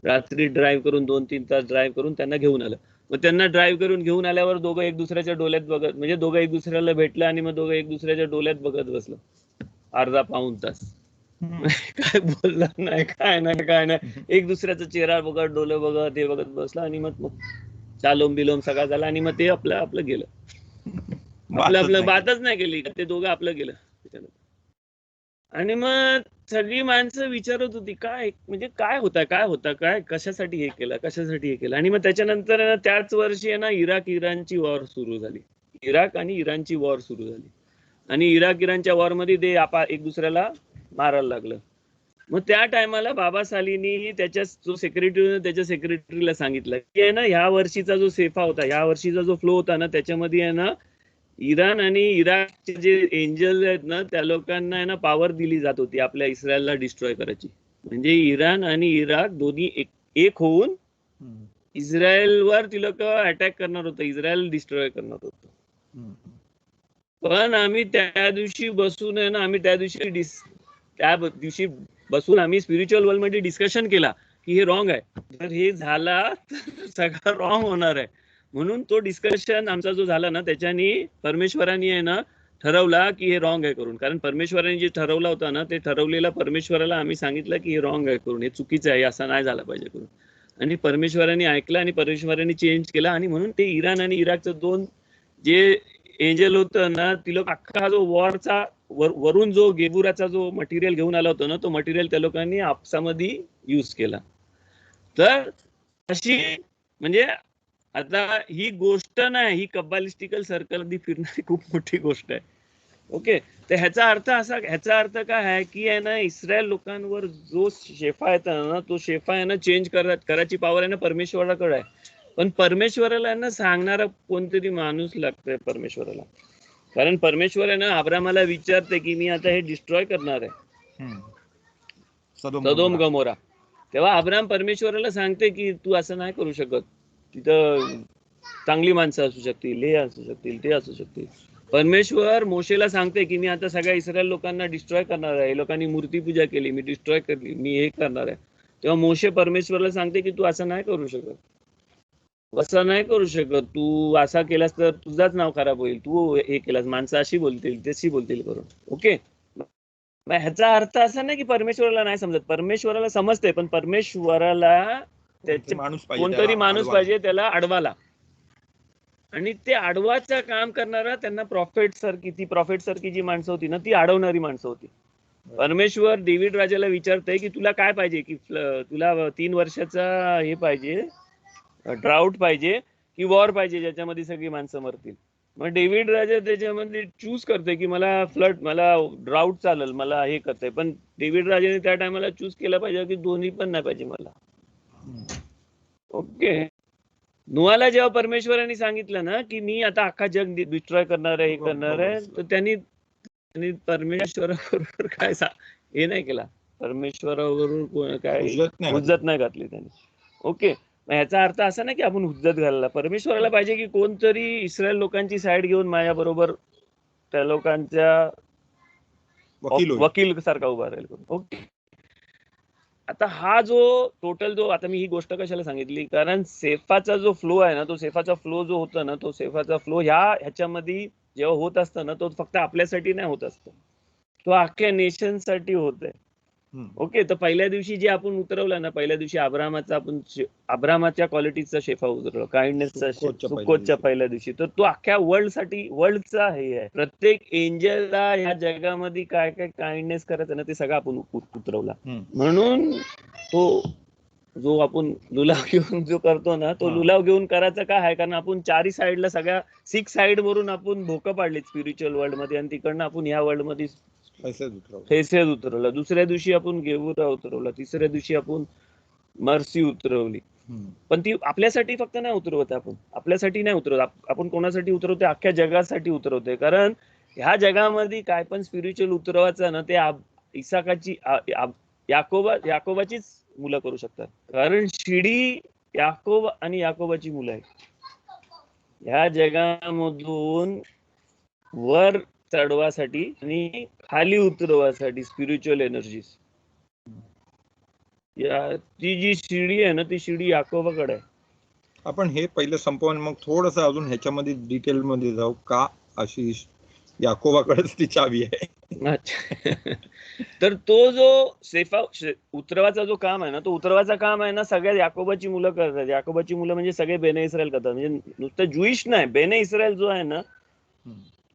रात्री ड्राईव्ह करून 2-3 तास ड्राईव्ह करून त्यांना घेऊन आलं. मग त्यांना ड्राईव्ह करून घेऊन आल्यावर दोघं एक दुसऱ्याच्या डोल्यात बघत, म्हणजे दोघं एक दुसऱ्याला भेटलं आणि मग दोघं एक दुसऱ्याच्या डोल्यात बघत बसलं अर्धा पाऊण तास. काय बोलला नाही, काय नाही, एक दुसऱ्याचा चेहरा बघत, डोळे बघत, हे बघत बसला. आणि मग चालोम बिलोम सगळा झाला आणि मग ते आपलं गेलं. आपलं बातच नाही केली, ते दोघं आपलं गेलं. आणि मग सगळी माणसं विचारत होती काय म्हणजे काय होता, कशासाठी हे केलं. आणि मग त्याच्यानंतर त्याच वर्षी आहे ना इराक-इराणची वॉर सुरू झाली. इराक आणि इराणची वॉर सुरू झाली. आणि इराक-इराणच्या वॉर मध्ये ते एक दुसऱ्याला मारायला लागलं. मग त्या टायमाला बाबा सालीनी त्याच्या सेक्रेटरीला सांगितलं की आहे ना, ह्या वर्षीचा जो सेफा होता, ह्या वर्षीचा जो फ्लो होता ना, त्याच्यामध्ये आहे ना इराण आणि इराकचे जे एंजल आहेत ना त्या लोकांना आहे ना पॉवर दिली जात होती आपल्या इस्रायलला डिस्ट्रॉय करायची. म्हणजे इराण आणि इराक दोन्ही एक होऊन इस्रायलवर ती लोक अटॅक करणार होतं, इस्रायल डिस्ट्रॉय करणार होतं. पण आम्ही त्या दिवशी बसून आहे ना, त्या दिवशी बसून आम्ही स्पिरिच्युअल वर्ल्ड मध्ये डिस्कशन केला की हे रॉंग आहे, जर हे झाला तर सगळं रॉंग होणार आहे. म्हणून तो डिस्कशन आमचा जो झाला ना त्याच्यानी परमेश्वरांनी आहे ना ठरवला की हे रॉंग आहे करून. कारण परमेश्वरांनी जे ठरवलं होतं ना ते ठरवलेला परमेश्वराला आम्ही सांगितलं की हे रॉंग आहे करून, हे चुकीचं आहे, असं नाही झालं पाहिजे करून. आणि परमेश्वरांनी ऐकलं आणि परमेश्वरांनी चेंज केला. आणि म्हणून ते इराण आणि इराकचं दोन जे एंजल होतं ना ती लोक अख्खा जो वॉरचा वरून जो गेबुराचा जो मटेरियल घेऊन आला होता ना तो मटेरियल त्या लोकांनी आपसामध्ये यूज केला. तर अशी म्हणजे आता ही गोष्ट नाही, ही कब्बालिस्टिकल सर्कल मध्ये फिरणारी खूप मोठी गोष्ट आहे. ओके, तर ह्याचा अर्थ काय आहे की आहे ना इस्रायल लोकांवर जो शेफा येतो ना तो शेफा आहे ना चेंज करायची पॉवर आहे ना परमेश्वराकडे आहे. पण परमेश्वराला आहे ना सांगणारा कोणतरी माणूस लागतोय परमेश्वराला. कारण परमेश्वर आहे ना अब्रामाला विचारते की मी आता हे डिस्ट्रॉय करणार आहे सदोम गमोरा. तेव्हा अब्राम परमेश्वराला सांगते की तू असं नाही करू शकत, तिथं चांगली माणसं असू शकतील, हे असू शकतील, ते असू शकतील. परमेश्वर मोशेला सांगते की मी आता सगळ्या इस्रायल लोकांना डिस्ट्रॉय करणार आहे, लोकांनी मूर्तीपूजा केली, मी डिस्ट्रॉय केली, मी हे करणार आहे. तेव्हा मोशे परमेश्वरला सांगते की तू असं नाही करू शकत, असं नाही करू शकत, तू असा केलास तर तुझाच नाव खराब होईल, तू हे केलास, माणसं अशी बोलतील तशी बोलतील करून. ओके, ह्याचा अर्थ असा नाही की परमेश्वराला नाही समजत, परमेश्वराला समजते, पण परमेश्वराला त्याचे कोणतरी माणूस पाहिजे त्याला अडवाला, आणि ते अडवाचं काम करणारा त्यांना प्रॉफिट सारखी जी माणसं होती ना, ती अडवणारी माणसं होती. परमेश्वर डेव्हिड राजाला विचारतंय की तुला काय पाहिजे, की तुला 3 वर्षाचा हे पाहिजे, ड्राऊट पाहिजे की वॉर पाहिजे ज्याच्यामध्ये सगळी माणसं मरतील. मग डेव्हिड राजा त्याच्यामध्ये चूज करतोय की मला मला ड्राऊट चालेल, मला हे करतंय. पण डेव्हिड राजाने त्या टायमाला चूज केला पाहिजे की दोन्ही पण नाही पाहिजे मला. ओके, नोआला जेव्हा परमेश्वरांनी सांगितलं ना की मी आता अख्खा जग डिस्ट्रॉय करणार आहे, हे करणार आहे, तर त्यांनी परमेश्वराबरोबर काय हे नाही केला, परमेश्वराबरोबर काय हुज्जत नाही घातली त्यांनी. ओके, ह्याचा अर्थ असा नाही की आपण हुज्जत घालला. परमेश्वराला पाहिजे की कोणतरी इस्रायल लोकांची साईड घेऊन माझ्या बरोबर त्या लोकांच्या वकील सारखा उभा राहील. ओके, आता हा जो टोटल जो, आता मी ही गोष्ट कशाला सांगितली, कारण सेफाचा जो फ्लो आहे ना, तो सेफाचा फ्लो जो होता ना, तो सेफाचा फ्लो ह्याच्यामध्ये जेव्हा होत असतं ना, तो फक्त आपल्यासाठी नाही होत असतो, तो अख्ख्या नेशन साठी होत आहे. ओके, तर पहिल्या दिवशी जे आपण उतरवलं ना, पहिल्या दिवशी अब्रामाच्या क्वालिटीचा शेफा उतरवला, काइंडनेसचा, सुक्कोतच्या पहिल्या दिवशी, तर तो अख्ख्या वर्ल्डचा हे आहे. प्रत्येक एंजलला ह्या जगामध्ये काय काय काइंडनेस करायचं ना, ते सगळं आपण उतरवला. म्हणून तो जो आपण लुलाव घेऊन जो करतो ना, तो लुलाव घेऊन करायचा काय आहे, कारण आपण 4 साईडला सगळ्या 6 साईड वरून आपण भोकं पाडली स्पिरिच्युअल वर्ल्ड मध्ये, आणि तिकडनं आपण ह्या वर्ल्ड मध्ये फेसेस उतरवला. दुसऱ्या दिवशी आपण गेवुरा उतरवला, तिसऱ्या दिवशी आपण मर्सी उतरवली. पण ती आपल्यासाठी फक्त नाही उतरवत, आपण आपल्यासाठी नाही उतरवत, आपण कोणासाठी उतरवते, अख्ख्या जगासाठी उतरवते. कारण ह्या जगामध्ये काय पण स्पिरिच्युअल उतरवायचं ना, ते इसाकाची याकोबाचीच मुलं करू शकतात, कारण शिडी याकोब आणि याकोबाची मुलं आहेत. ह्या जगामधून वर चढवासाठी आणि खाली उतरवासाठी स्पिरिच्युअल एनर्जीज, ती जी शिडी आहे ना, ती शिडी याकोबाकडे आहे. आपण हे पहिलं संपवून मग थोडस अजून ह्याच्यामध्ये डिटेल मध्ये जाऊ का. अशी याकोबाकडेच ती चावी आहे. अच्छा, तर तो जो सेफा उतरवाचा जो काम आहे ना, तो उतरवाचा काम आहे ना, सगळ्या याकोबाची मुलं करतात. याकोबाची मुलं म्हणजे सगळे बेने इस्रायल करतात, म्हणजे नुसतं ज्युईश नाही, बेने इस्रायल जो आहे ना,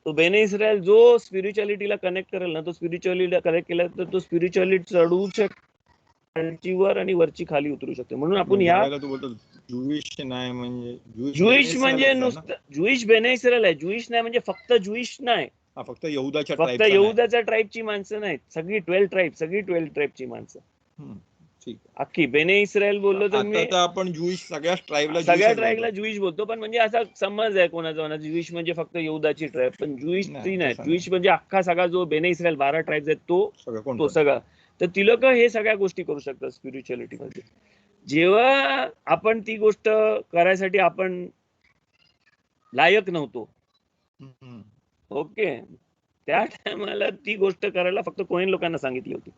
तो बेने इस्रायल जो स्पिरिच्युअलिटीला कनेक्ट करेल ना, तो स्पिरिच्युअलिटीला कनेक्ट केला तर तो स्पिरिच्युअलिटी चढवू शकतो वर आणि वरची खाली उतरू शकते. म्हणून आपण ज्युईश नाही म्हणजे ज्युईश म्हणजे नुसतं ज्युईश बेने इस्रायल आहे. ज्युईश नाही म्हणजे फक्त ज्युईश नाही, फक्त यहुदाच्या ट्राईबची माणसं नाहीत, सगळी 12 ट्राईबची माणसं, अख्खी बेने इस्रायल बोललो तर मी आपण ज्युईश सगळ्या ट्राईबला ज्युईश बोलतो. पण म्हणजे असा समज आहे कोणाचा, ज्युईश म्हणजे फक्त यहुदाची ट्राईब, पण ज्युईश ती नाही. ज्युईश म्हणजे अख्खा सगळा जो बेने इस्रायल 12 ट्राईब्स आहेत तो सगळा. तर ती लोक हे सगळ्या गोष्टी करू शकतात स्पिरिच्युअलिटी मध्ये. जेव्हा आपण ती गोष्ट करायसाठी आपण लायक नव्हतो, ओके, त्या टायमाला ती गोष्ट करायला फक्त कोहेन लोकांना सांगितली होती.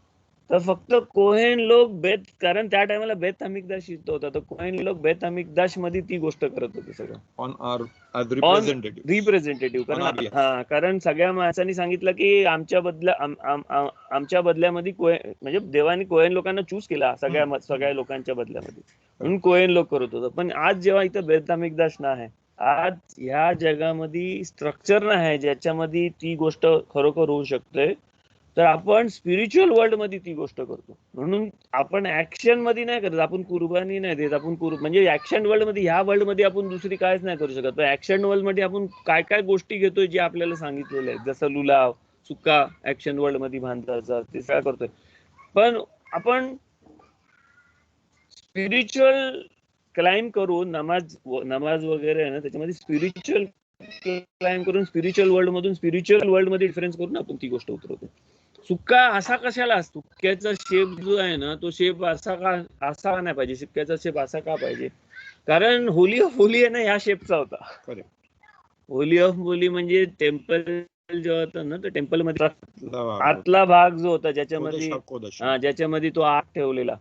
तर फक्त कोहेन लोक कारण त्या टायमाला बेत हमिकदाश युद्ध होता, तर कोहेन लोक बेत हमिकदाश मध्ये ती गोष्ट करत होते सगळं रिप्रेझेंटेटिव्ह. कारण सगळ्या माणसांनी सांगितलं की आमच्या बदल्यामध्ये म्हणजे देवाने कोहेन लोकांना चूज केला सगळ्या लोकांच्या बदल्यामध्ये, म्हणून कोहेन लोक करत होतं. पण आज जेव्हा इथं बेत हमिकदाश नाही, आज ह्या जगामध्ये स्ट्रक्चर नाही ज्याच्यामध्ये ती गोष्ट खरोखर होऊ शकते, तर आपण स्पिरिच्युअल वर्ल्ड मध्ये ती गोष्ट करतो. म्हणून आपण ऍक्शन मध्ये नाही करत, आपण कुर्बानी नाही देत, आपण म्हणजे ऍक्शन वर्ल्ड मध्ये, ह्या वर्ल्ड मध्ये आपण दुसरी कायच नाही करू शकत. पण ऍक्शन वर्ल्ड मध्ये आपण काय काय गोष्टी घेतोय जे आपल्याला सांगितलेले आहेत, जसं लुलाव, सुक्का ऍक्शन वर्ल्ड मध्ये बांधायचा, ते सगळं करतोय. पण आपण स्पिरिच्युअल क्लाइम करून नमाज वगैरे आहे ना, त्याच्यामध्ये स्पिरिच्युअल क्लाइम करून स्पिरिच्युअल वर्ल्ड मध्ये डिफरन्स करून आपण ती गोष्ट उतरवतो. सुक्का असा कशाला असतो, सुक्क्याचा शेप जो आहे ना, तो शेप असा नाही पाहिजे, सुक्क्याचा शेप असा का पाहिजे, कारण होली ऑफ होली आहे ना ह्या शेपचा होता. Correct. होली ऑफ होली म्हणजे टेम्पल जेव्हा होतं ना, तर टेम्पल मध्ये भाग आतला भाग जो होता होता. ज्याच्यामध्ये कोदश. ज्याच्यामध्ये तो आर्क ठेवलेला,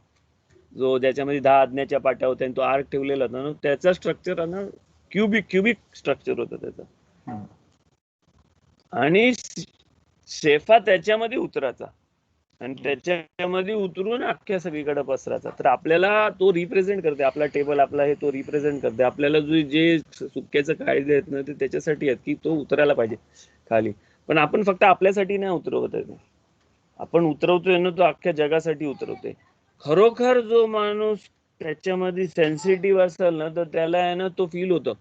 जो ज्याच्यामध्ये 10 आज्ञाच्या पाट्या होत्या आणि तो आर्क ठेवलेला होता ना, त्याचा स्ट्रक्चर आहे ना क्युबिक स्ट्रक्चर होतं त्याचं. हम्म. आणि शेफा त्याच्यामध्ये उतरायचा आणि त्याच्यामध्ये उतरून अख्ख्या सगळीकडे पसरायचा. तर आपल्याला तो रिप्रेझेंट करते, आपला टेबल आपला हे तो रिप्रेझेंट करते. आपल्याला जे सुक्याचं कायदे आहेत ना ते त्याच्यासाठी आहेत की तो उतरायला पाहिजे खाली. पण आपण फक्त आपल्यासाठी नाही उतरवत आहे, आपण उतरवतोय ना तो अख्ख्या जगासाठी उतरवतोय. खरोखर जो माणूस त्याच्यामध्ये सेन्सिटिव्ह असेल ना तर त्याला आहे ना तो फील होतं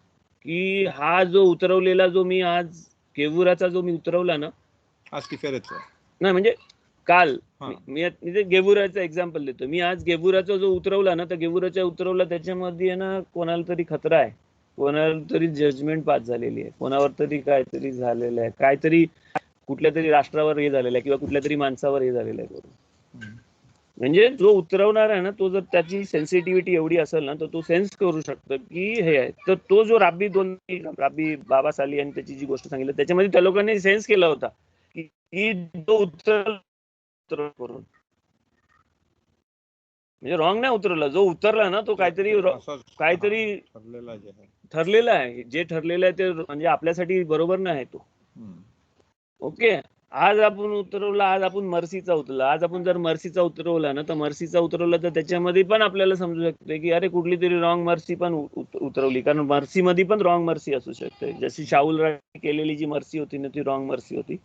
की हा जो उतरवलेला जो मी आज केवुराचा जो मी उतरवला ना, आज तिफेरेचा. नाही म्हणजे काल हा. मी ते गेबुराचं एक्झाम्पल देतो. मी आज गेबुराचा जो उतरवला ना, तर गेबुराचा उतरवला त्याच्यामध्ये आहे ना कोणाला तरी खतरा आहे, कोणाला तरी जजमेंट पास झालेली आहे, कोणावर तरी काहीतरी झालेलं आहे, काहीतरी कुठल्या तरी राष्ट्रावर हे झालेलं आहे किंवा कुठल्या तरी माणसावर हे झालेलं आहे. म्हणजे जो उतरवणार आहे ना तो जर त्याची सेन्सिटिव्हिटी एवढी असेल ना तर तो सेन्स करू शकतो की हे आहे. तर तो जो राबी बाबा साली आणि त्याची जी गोष्ट सांगितली त्याच्यामध्ये त्या लोकांनी सेन्स केला होता की जो करून म्हणजे रॉंग नाही उतरवला, जो उतरला ना तो काहीतरी ठरलेला आहे, जे ठरलेलं आहे ते म्हणजे आपल्यासाठी बरोबर नाही तो. ओके, आज आपण उतरवला, आज आपण मर्सीचा उतरवला. आज आपण जर मर्सीचा उतरवला ना तर मर्सीचा उतरवला तर त्याच्यामध्ये पण आपल्याला समजू शकते की अरे कुठली तरी रॉंग मर्सी पण उतरवली, कारण मर्सी मध्ये पण रॉंग मर्सी असू शकते. जशी शाहुल राय केलेली जी मर्सी होती ना ती रॉंग मर्सी होती,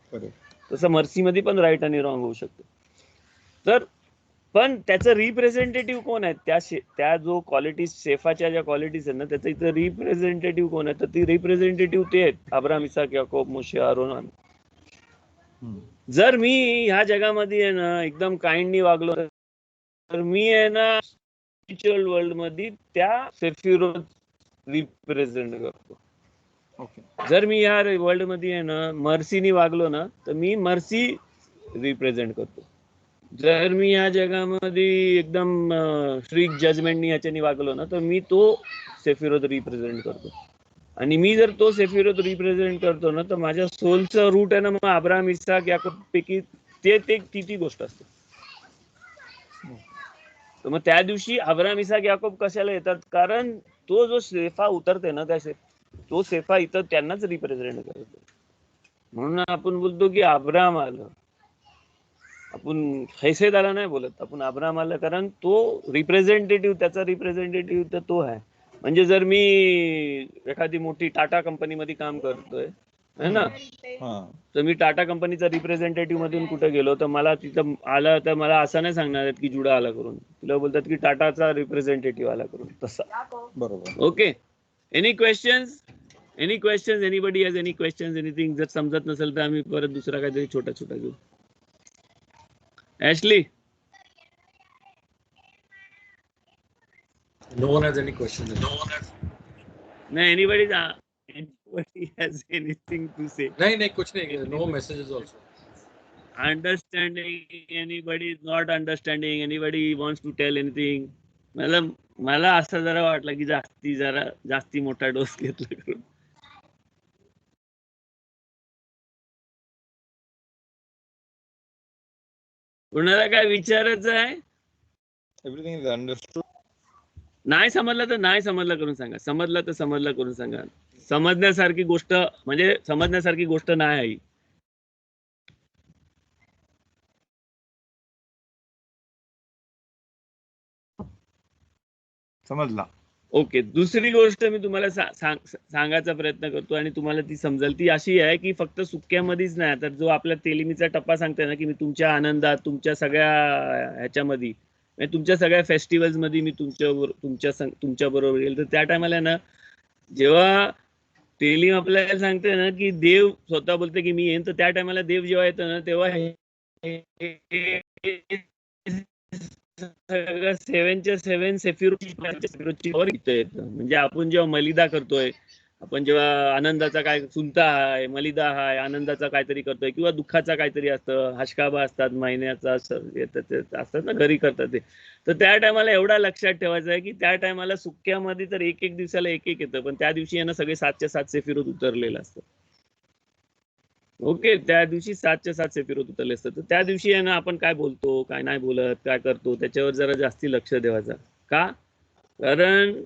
तसं मर्सी मध्ये पण राईट आणि रॉंग होऊ शकते. तर पण त्याचं रिप्रेझेंटेटिव्ह कोण आहे, त्या जो क्वालिटीज शेफाच्या ज्या क्वालिटीज आहेत ना त्याचं इथं रिप्रेझेंटेटिव्ह कोण आहे, तर ती रिप्रेझेंटेटिव्ह ते आहेत Abraham, Isaac, Yaakov, Moshe, Aron. जर मी ह्या जगामध्ये आहे ना एकदम काइंडली वागलो तर मी आहे ना स्पिरिच्युअल वर्ल्ड मध्ये त्या सेफिरोत रिप्रेझेंट करतो. जर मी या वर्ल्ड मध्ये आहे ना मर्सीनी वागलो ना तर मी मर्सी रिप्रेझेंट करतो. जर मी या जगामध्ये एकदम स्ट्रिक्ट जजमेंटनी याच्यानी वागलो ना तर मी तो सेफिरोत रिप्रेझेंट करतो. आणि मी जर तो सेफिरोत रिप्रेझेंट करतो ना तर माझ्या सोलचं रूट आहे ना मग अब्राहम, इसाक, याकोब पैकी ती गोष्ट असते. तर मग त्या दिवशी अब्राहम, इसाक, याकोब कशाला येतात, कारण तो जो सेफा उतरते ना तो सेफा इथं त्यांनाच रिप्रेझेंट करतो. म्हणून आपण बोलतो की अब्राहम आलं, आपण हैसेदाला नाही बोलत, आपण अब्राहम आलं, कारण तो रिप्रेझेंटेटिव्ह, त्याचा रिप्रेझेंटेटिव्ह तर तो आहे. म्हणजे जर मी एखादी मोठी टाटा कंपनीमध्ये काम करतोय है ना, तर मी टाटा कंपनीचा रिप्रेझेंटेटिव्ह मधून कुठे गेलो तर मला तिथं आला तर मला असं नाही सांगणार की जुडा आला करून, तुला बोलतात की टाटाचा रिप्रेझेंटेटिव्ह आला करून, तसा. बरोबर. Okay, any questions? Anybody has any questions, anything? जर समजत नसेल तर आम्ही परत दुसरा काहीतरी छोटा घेऊ. Ashley? No one has any questions. No, anybody has anything to say? No, कुछ नहीं. No messages also. Understanding, anybody is not understanding, anybody wants to tell anything? मला असं जरा वाटलं की जास्ती मोठा डोस घेतला करून. कोणाला काय विचारायचं आहे? Everything is understood. नाही समजलं तर नाही समजलं करून सांगा, समजलं तर समजलं करून सांगा. समजण्यासारखी गोष्ट म्हणजे समजण्यासारखी गोष्ट नाही आहे. समजला. ओके, दुसरी गोष्ट मी तुम्हाला सांगायचा प्रयत्न करतो आणि तुम्हाला ती समजेल. ती अशी आहे की फक्त सुक्यामध्येच नाही, तर जो आपला तेलिमीचा टप्पा सांगतोय ना की मी तुमच्या आनंदात, तुमच्या सगळ्या ह्याच्यामध्ये, तुमच्या सगळ्या फेस्टिवल्स मध्ये मी तुमच्या बरोबर येईल. तर त्या टायमाला ना जेव्हा तेलीम आपल्याला सांगते ना की देव स्वतः बोलते की मी येईन, तर त्या टायमाला देव जेव्हा येतो ना तेव्हा सेव्हनच्या सेव्हन सेफिरोची म्हणजे आपण जेव्हा मलिदा करतोय, आपण जेव्हा आनंदाचा काय सुनता आहे, मलिदा आहे, आनंदाचा काहीतरी करतोय किंवा दुःखाचा काहीतरी असतं, हाशकाबा असतात, महिन्याचा असतात ना, घरी करतात ते. तर त्या टायमाला एवढा लक्षात ठेवायचं आहे की त्या टायमाला सुक्यामध्ये तर एक एक दिवसाला एक एक येतं, पण त्या दिवशी आहे ना सगळे 7च्या 7 फिरत उतरलेलं असतं. ओके, त्या दिवशी 7च्या 7 फिरत उतरले असतात. तर त्या दिवशी आहे ना आपण काय बोलतो, काय नाही बोलत, काय करतो, त्याच्यावर जरा जास्ती लक्ष द्यायचं. का? कारण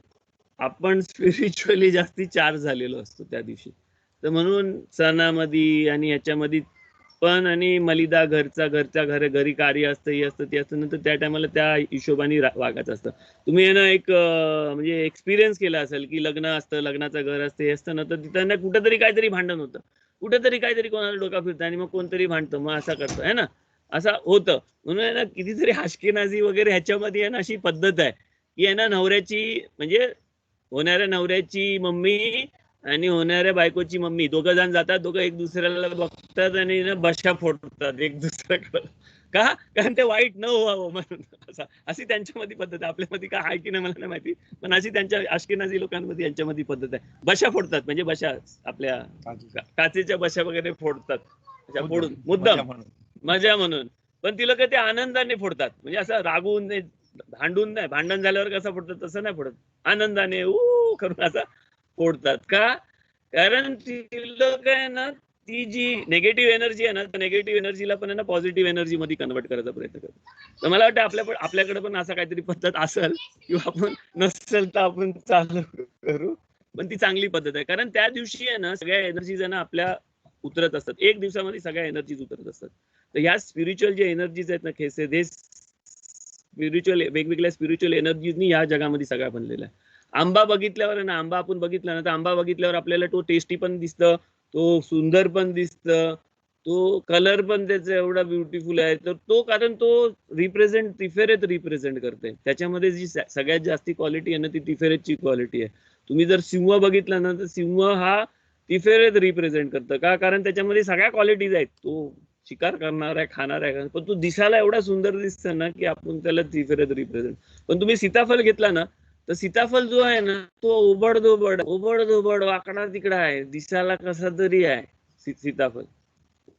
आपण स्पिरिच्युअली जास्ती चार्ज झालेलो असतो त्या दिवशी. तर म्हणून सणामध्ये आणि याच्यामध्ये पण आणि मलिदा घरच्या घरी कार्य असतं, हे असतं, ते असतं, नंतर त्या टायमाला त्या हिशोबाने वागायचं असतं. तुम्ही आहे ना एक म्हणजे एक्सपिरियन्स केला असेल की लग्न असतं, लग्नाचं घर असतं, हे असतं ना, तर तिथं ना कुठेतरी काहीतरी भांडण होतं, कुठेतरी काहीतरी कोणाला डोका फिरतं आणि मग कोणतरी भांडतं, मग असं करतं आहे ना, असं होतं. म्हणून आहे ना कितीतरी हाशकेनाजी वगैरे ह्याच्यामध्ये आहे ना अशी पद्धत आहे की आहे ना नवऱ्याची म्हणजे होणाऱ्या नवऱ्याची मम्मी आणि होणाऱ्या बायकोची मम्मी दोघं जण जातात, दोघं एक दुसऱ्याला बघतात आणि ना बशा फोडतात एक दुसऱ्याकडे. का? कारण ते वाईट न व्हावं म्हणून. अशी त्यांच्यामध्ये पद्धत आहे. आपल्यामध्ये काय आहे की नाही मला नाही माहिती, पण अशी त्यांच्या अश्केनाझी लोकांमध्ये यांच्यामध्ये पद्धत आहे. बशा फोडतात, म्हणजे बशा आपल्या काचेच्या बशा वगैरे फोडतात, फोडून मुद्दाम मजा म्हणून. पण ती लोक ते आनंदाने फोडतात, म्हणजे असं रागवून नाही, भांडून नाही. भांडण झाल्यावर कसं फोडतात तसं नाही फोडत, आनंदाने करून असं फोडतात. का? कारण ती लोक आहे ना, ती जी नेगेटिव्ह एनर्जी आहे ना, त्या नेगेटिव्ह एनर्जीला पण आहे ना पॉझिटिव्ह एनर्जी मध्ये कन्वर्ट करायचा प्रयत्न करतो. तर मला वाटतं आपल्याकडे पण असं काहीतरी पद्धत असेल किंवा आपण नसेल तर आपण चालू करू, पण ती चांगली पद्धत आहे. कारण त्या दिवशी आहे ना सगळ्या एनर्जीज आहे ना आपल्या उतरत असतात, एक दिवसामध्ये सगळ्या एनर्जीज उतरत असतात. तर ह्या स्पिरिच्युअल जे एनर्जीज आहेत ना खेसे, ते स्पिरिच्युअल वेगवेगळ्या स्पिरिच्युअल एनर्जीजनी या जगामध्ये सगळ्या बनलेल्या आहे. आंबा बघितल्यावर ना, आंबा आपण बघितला ना, तर आंबा बघितल्यावर आपल्याला तो टेस्टी पण दिसतं, तो सुंदर पण दिसतं, तो कलर पण त्याचा एवढा ब्युटिफुल आहे. तर तो कारण तो रिप्रेझेंट तिफेरेत रिप्रेझेंट करते. त्याच्यामध्ये जी सगळ्यात जास्ती क्वालिटी आहे ना ती तिफेरेतची क्वालिटी आहे. तुम्ही जर सिंह बघितला ना, तर सिंह हा तिफेरेत रिप्रेझेंट करतं. का? कारण त्याच्यामध्ये सगळ्या क्वालिटीज आहेत. तो शिकार करणार आहे, खाणार आहे, पण तो दिसायला एवढा सुंदर दिसतो ना की आपण त्याला तिफेरेत रिप्रेझेंट. पण तुम्ही सीताफळ घेतला ना, तर सीताफळ जो आहे ना तो ओबड वाकडा तिकडा आहे, दिसायला कसा तरी आहे सीताफळ.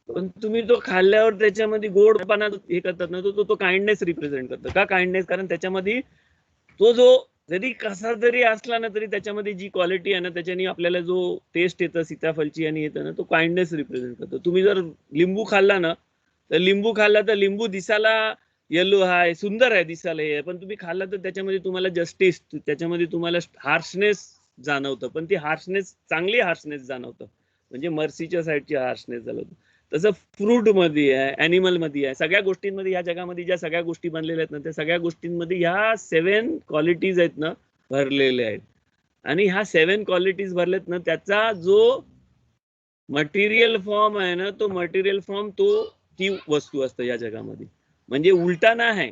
पण तुम्ही तो खाल्ल्यावर त्याच्यामध्ये गोडपणा हे करतात ना, तो काइंडनेस रिप्रेझेंट करतो. का काइंडनेस? कारण त्याच्यामध्ये तो जो जरी कसा जरी असला ना, तरी त्याच्यामध्ये जी क्वालिटी आहे ना, त्याच्याने आपल्याला जो टेस्ट येतं सीताफळची आणि येतं ना, तो काइंडनेस रिप्रेझेंट करतो. तुम्ही जर लिंबू खाल्ला ना, तर लिंबू दिसायला येलो आहे, सुंदर आहे दिसायला हे, पण तुम्ही खाल्ला तर त्याच्यामध्ये तुम्हाला जस्टिस, त्याच्यामध्ये तुम्हाला हार्शनेस जाणवतं, पण ती हार्शनेस चांगली हार्शनेस जाणवतं, म्हणजे मर्सीच्या साईडची हार्शनेस जाणवतं. तसं फ्रूट मध्ये आहे, अॅनिमल मध्ये आहे, सगळ्या गोष्टींमध्ये या जगामध्ये ज्या सगळ्या गोष्टी बनलेल्या आहेत ना, त्या सगळ्या गोष्टींमध्ये ह्या 7 क्वालिटीज आहेत ना भरलेल्या आहेत. आणि ह्या 7 क्वालिटीज भरलेत ना, त्याचा जो मटेरियल फॉर्म आहे ना, तो मटेरियल फॉर्म ती वस्तू असतं या जगामध्ये. म्हणजे उलटा नाही,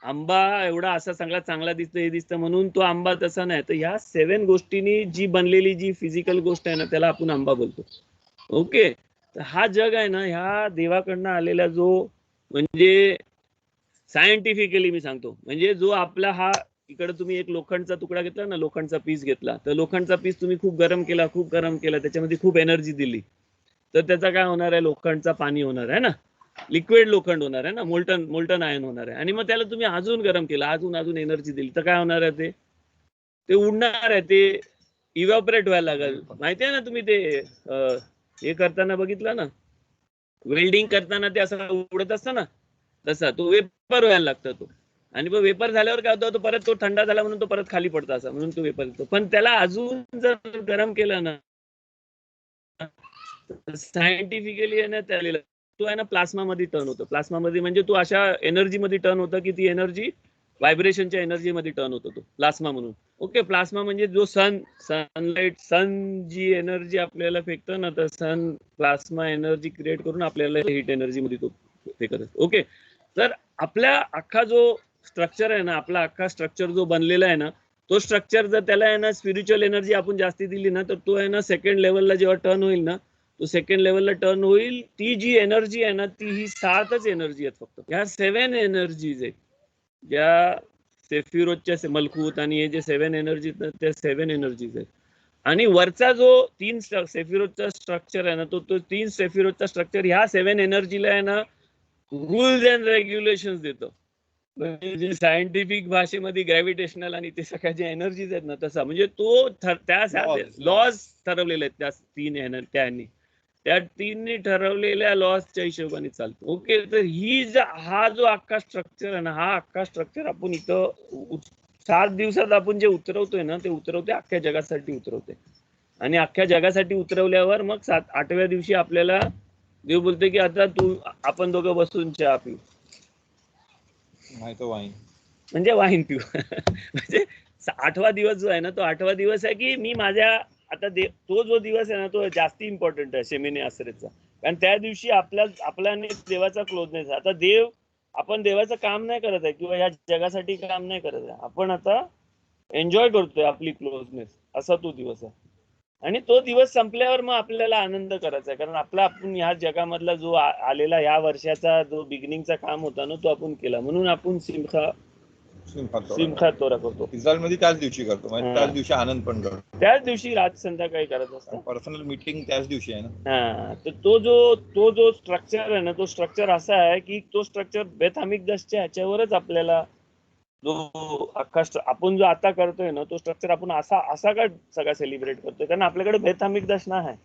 आंबा एवढा असा चांगला दिसतो, हे दिसतं म्हणून तो आंबा तसा नाही. तर ह्या 7 गोष्टींनी जी बनलेली जी फिजिकल गोष्ट आहे ना, त्याला आपण आंबा बोलतो. ओके, तर हा जग आहे ना, ह्या देवाकडनं आलेला जो, म्हणजे सायंटिफिकली मी सांगतो, म्हणजे जो आपला हा इकडे तुम्ही एक लोखंडचा तुकडा घेतला ना, लोखंडचा पीस घेतला, तर लोखंडचा पीस तुम्ही खूप गरम केला, त्याच्यामध्ये खूप एनर्जी दिली, तर त्याचा काय होणार आहे? लोखंडचा पाणी होणार आहे ना, लिक्विड लोखंड होणार आहे ना, मोल्टन आयन होणार आहे. आणि मग त्याला तुम्ही अजून गरम केला, अजून एनर्जी दिली, तर काय होणार आहे? ते उडणार आहे, ते इव्हॅपोरेट व्हायला लागेल. माहिती आहे ना, तुम्ही ते हे करताना बघितलं ना, वेल्डिंग करताना ते असं उडत असतं ना, तसा तो वेपर व्हायला लागतो तो. आणि मग वेपर झाल्यावर काय होतं, तो परत तो थंड झाला म्हणून तो परत खाली पडतो, असा म्हणून तो वेपर येतो. पण त्याला अजून जर गरम केलं ना, सायंटिफिकली आहे ना, त्याला तो आहे ना प्लास्मा मध्ये टर्न होतो. प्लास्मा मध्ये म्हणजे तो अशा एनर्जी मध्ये टर्न होतं की ती एनर्जी व्हायब्रेशनच्या एनर्जी मध्ये टर्न होतो, तो प्लास्मा म्हणून. ओके, प्लास्मा म्हणजे जो सनलाइट, जी एनर्जी आपल्याला फेकतं ना, तर सन प्लास्मा एनर्जी क्रिएट करून आपल्याला हीट एनर्जी मध्ये तो फेकत असतो. ओके, तर आपला अख्खा जो स्ट्रक्चर आहे ना, आपला अख्खा स्ट्रक्चर जो बनलेला आहे ना, तो स्ट्रक्चर जर त्याला आहे ना स्पिरिच्युअल एनर्जी आपण जास्ती दिली ना, तर तो आहे ना सेकंड लेवलला जेव्हा टर्न होईल ना, तो सेकंड लेवलला टर्न होईल. ती जी एनर्जी आहे ना, ती ही 7च एनर्जी आहेत फक्त. ह्या 7 एनर्जीज आहेत, ज्या सेफिरोजच्या मलकूत आणि हे जे 7 एनर्जी त्या 7 एनर्जीज आहेत. आणि वरचा जो 3 सेफिरोजचा स्ट्रक्चर आहे ना, तो 3 सेफिरोजचा स्ट्रक्चर ह्या 7 एनर्जीला आहे ना रूल्स अँड रेग्युलेशन्स देतो. म्हणजे जे सायंटिफिक भाषेमध्ये ग्रॅव्हिटेशनल आणि ते सगळ्या ज्या एनर्जीज आहेत ना, तसा म्हणजे तो त्या लॉज ठरवलेले आहेत त्या 3 त्यांनी त्या 3 ठरवलेल्या लॉजच्या हिशोबाने चालतो. ओके, तर हा जो अख्खा स्ट्रक्चर आहे ना, हा अख्खा स्ट्रक्चर आपण इथं 7 दिवसात आपण जे उतरवतोय ना, ते उतरवतोय अख्ख्या जगासाठी उतरवतोय. आणि अख्ख्या जगासाठी उतरवल्यावर मग 8व्या दिवशी आपल्याला देव बोलते की आता आपण दोघं बसून चहा पिऊ, नाही तो वाईन, म्हणजे वाईन पिऊ. म्हणजे 8वा दिवस जो आहे ना, तो 8वा दिवस आहे की मी माझ्या आता तो जो दिवस आहे ना, तो जास्ती इम्पॉर्टंट आहे शेमिनी आसरेचा. कारण त्या दिवशी आपला आणि देवाचा क्लोजनेस. आता आपण देवाचं काम नाही करत आहे किंवा या जगासाठी काम नाही करत आहे, आपण आता एन्जॉय करतोय आपली क्लोजनेस, असा तो दिवस आहे. आणि तो दिवस संपल्यावर मग आपल्याला आनंद करायचा आहे, कारण आपण ह्या जगामधला जो आलेला या वर्षाचा जो बिगिनिंगचा काम होता ना, तो आपण केला. म्हणून आपण सिमखा तोरा करतो. इस्रायल मध्ये त्याच दिवशी करतो, म्हणजे त्याच दिवशी आनंद पण करतो. त्याच दिवशी रात संध्याकाळी करत असतो. पर्सनल मीटिंग त्याच दिवशी आहे ना. हा, तर तो जो स्ट्रक्चर आहे ना, तो स्ट्रक्चर असा आहे की तो स्ट्रक्चर बेथ हमिकदासच्या ह्याच्यावरच आपल्याला जो अख्खा आपण जो आता करतोय ना, तो स्ट्रक्चर आपण असा का सगळा सेलिब्रेट करतोय, कारण आपल्याकडे बेथ हमिकदास ना आहे.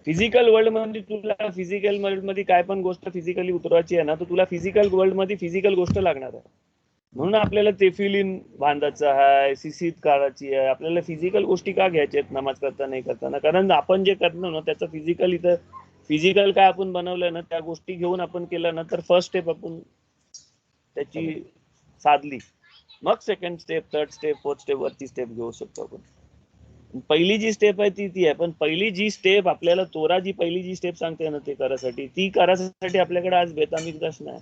फिजिकल वर्ल्ड मध्ये तुला फिजिकल वर्ल्ड मध्ये काय पण गोष्ट फिजिकली उतरवायची आहे ना, तर तुला फिजिकल वर्ल्ड मध्ये फिजिकल गोष्ट लागणार आहे. म्हणून आपल्याला तेफिलीन बांधायचं आहे, सिसीत काढायची आहे. आपल्याला फिजिकल गोष्टी का घ्यायच्या आहेत नमाज करताना नाही करताना, कारण आपण जे करतो ना त्याचं फिजिकल काय आपण बनवलं ना, त्या गोष्टी घेऊन आपण केलं ना, तर फर्स्ट स्टेप आपण त्याची साधली, मग second step, third step, fourth step वरची स्टेप घेऊ शकतो आपण. पहिली जी स्टेप आहे ती आहे, पण पहिली जी स्टेप आपल्याला तोरा जी पहिली जी स्टेप सांगते ना, ते करायसाठी आपल्याकडे आज बेथ हमिकदास नाही.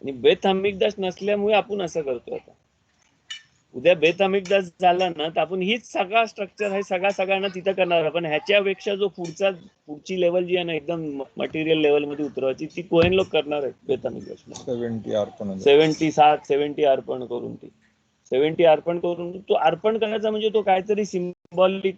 आणि बेथ हमिकदास नसल्यामुळे आपण असं करतोय. आता उद्या बेथ हमिकदास झाला ना, तर आपण हीच सगळा स्ट्रक्चर आहे सगळ्यांना तिथं करणार. पण ह्याच्यापेक्षा जो पुढची लेवल जी आहे ना, एकदम मटेरियल लेवल मध्ये उतरवायची, ती कोहेन लोक करणार आहेत बेथ हमिकदास. 70 अर्पण करून 70 अर्पण करून तो अर्पण करायचा म्हणजे तो काहीतरी सिम्बॉलिक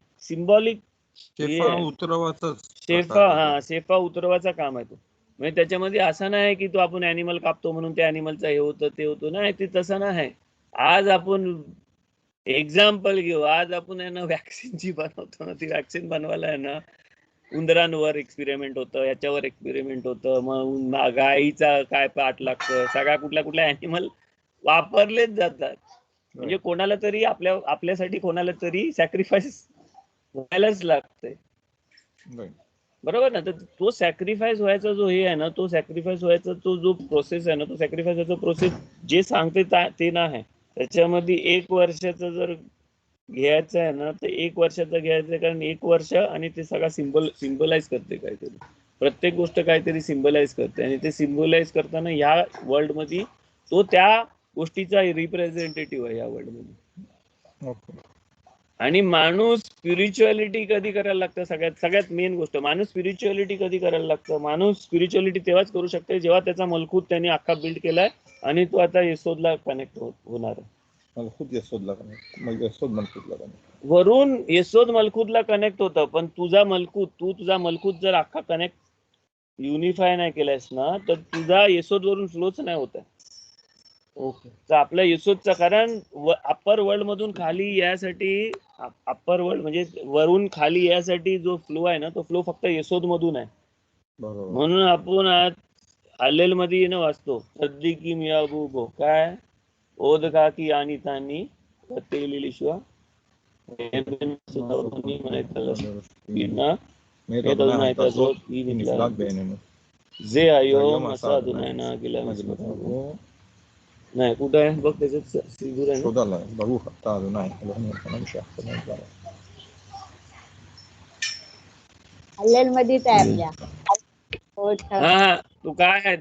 शेफा उतरवाचा काम आहे तो. म्हणजे त्याच्यामध्ये असं नाही की तो आपण ॲनिमल कापतो म्हणून त्या ॲनिमलचा हे होतं ते होतं, नाही, ते तसं नाही. आज आपण एक्झाम्पल घेऊ, आज आपण आहे ना वॅक्सिनची बनवतो ना, ती वॅक्सिन बनवायला आहे ना उंदरांवर एक्सपेरिमेंट होतं, याच्यावर एक्सपेरिमेंट होतं, मग गाईचा काय पाठ लागतं, सगळ्या कुठल्या ॲनिमल वापरलेच जातात. म्हणजे कोणाला तरी आपल्यासाठी कोणाला तरी सॅक्रिफाईस व्हायलाच लागतंय, बरोबर ना. तर तो सॅक्रिफाईस व्हायचा जो हे आहे ना, तो सॅक्रिफाईस व्हायचा तो जो प्रोसेस आहे ना, तो सॅक्रिफाईस व्हायचा प्रोसेस जे सांगते ते नाही. त्याच्यामध्ये 1 वर्षाचं जर घ्यायचं आहे ना, तर 1 वर्षाचं घ्यायचं, कारण 1 वर्ष आणि ते सगळा सिम्बलाइज करते काहीतरी, प्रत्येक गोष्ट काहीतरी सिम्बलाइज करते. आणि ते सिम्बलाइज करताना ह्या वर्ल्ड मध्ये तो त्या गोष्टीचा रिप्रेझेंटेटिव्ह आहे या वर्ल्ड मध्ये. आणि माणूस स्पिरिच्युअलिटी कधी करायला लागतं, सगळ्यात मेन गोष्ट, माणूस स्पिरिच्युअलिटी कधी करायला लागतं. माणूस स्पिरिच्युअलिटी तेव्हाच करू शकते जेव्हा त्याचा मलकूत त्यांनी अख्खा बिल्ड केलाय आणि तो आता येसोदला कनेक्ट होणार आहे. वरून येसोद मलकूतला कनेक्ट होतं, पण तुझा मलकूत जर अख्खा कनेक्ट युनिफाय नाही केलायस ना, तर तुझा येसोद वरून फ्लोच नाही होत आहे. ओके, तर आपल्या येसोदचा, कारण अप्पर वर्ल्ड मधून खाली यासाठी, अप्पर वर्ल्ड म्हणजे वरून खाली यासाठी जो फ्लो आहे ना, तो फ्लो फक्त येसोद मधून आहे. म्हणून आपण आज हल्लेल मध्ये न वाचतो सद्दिकी मियाबूबो काय ओद का की आणि तानी तेलेली शिवा जे आयो मसा दुनायना गेला नाही, कुठं आहे बघ, त्याच्यात सिंदूर आहे ना. हल्लेल मध्ये आपल्या हा, तू काय आहे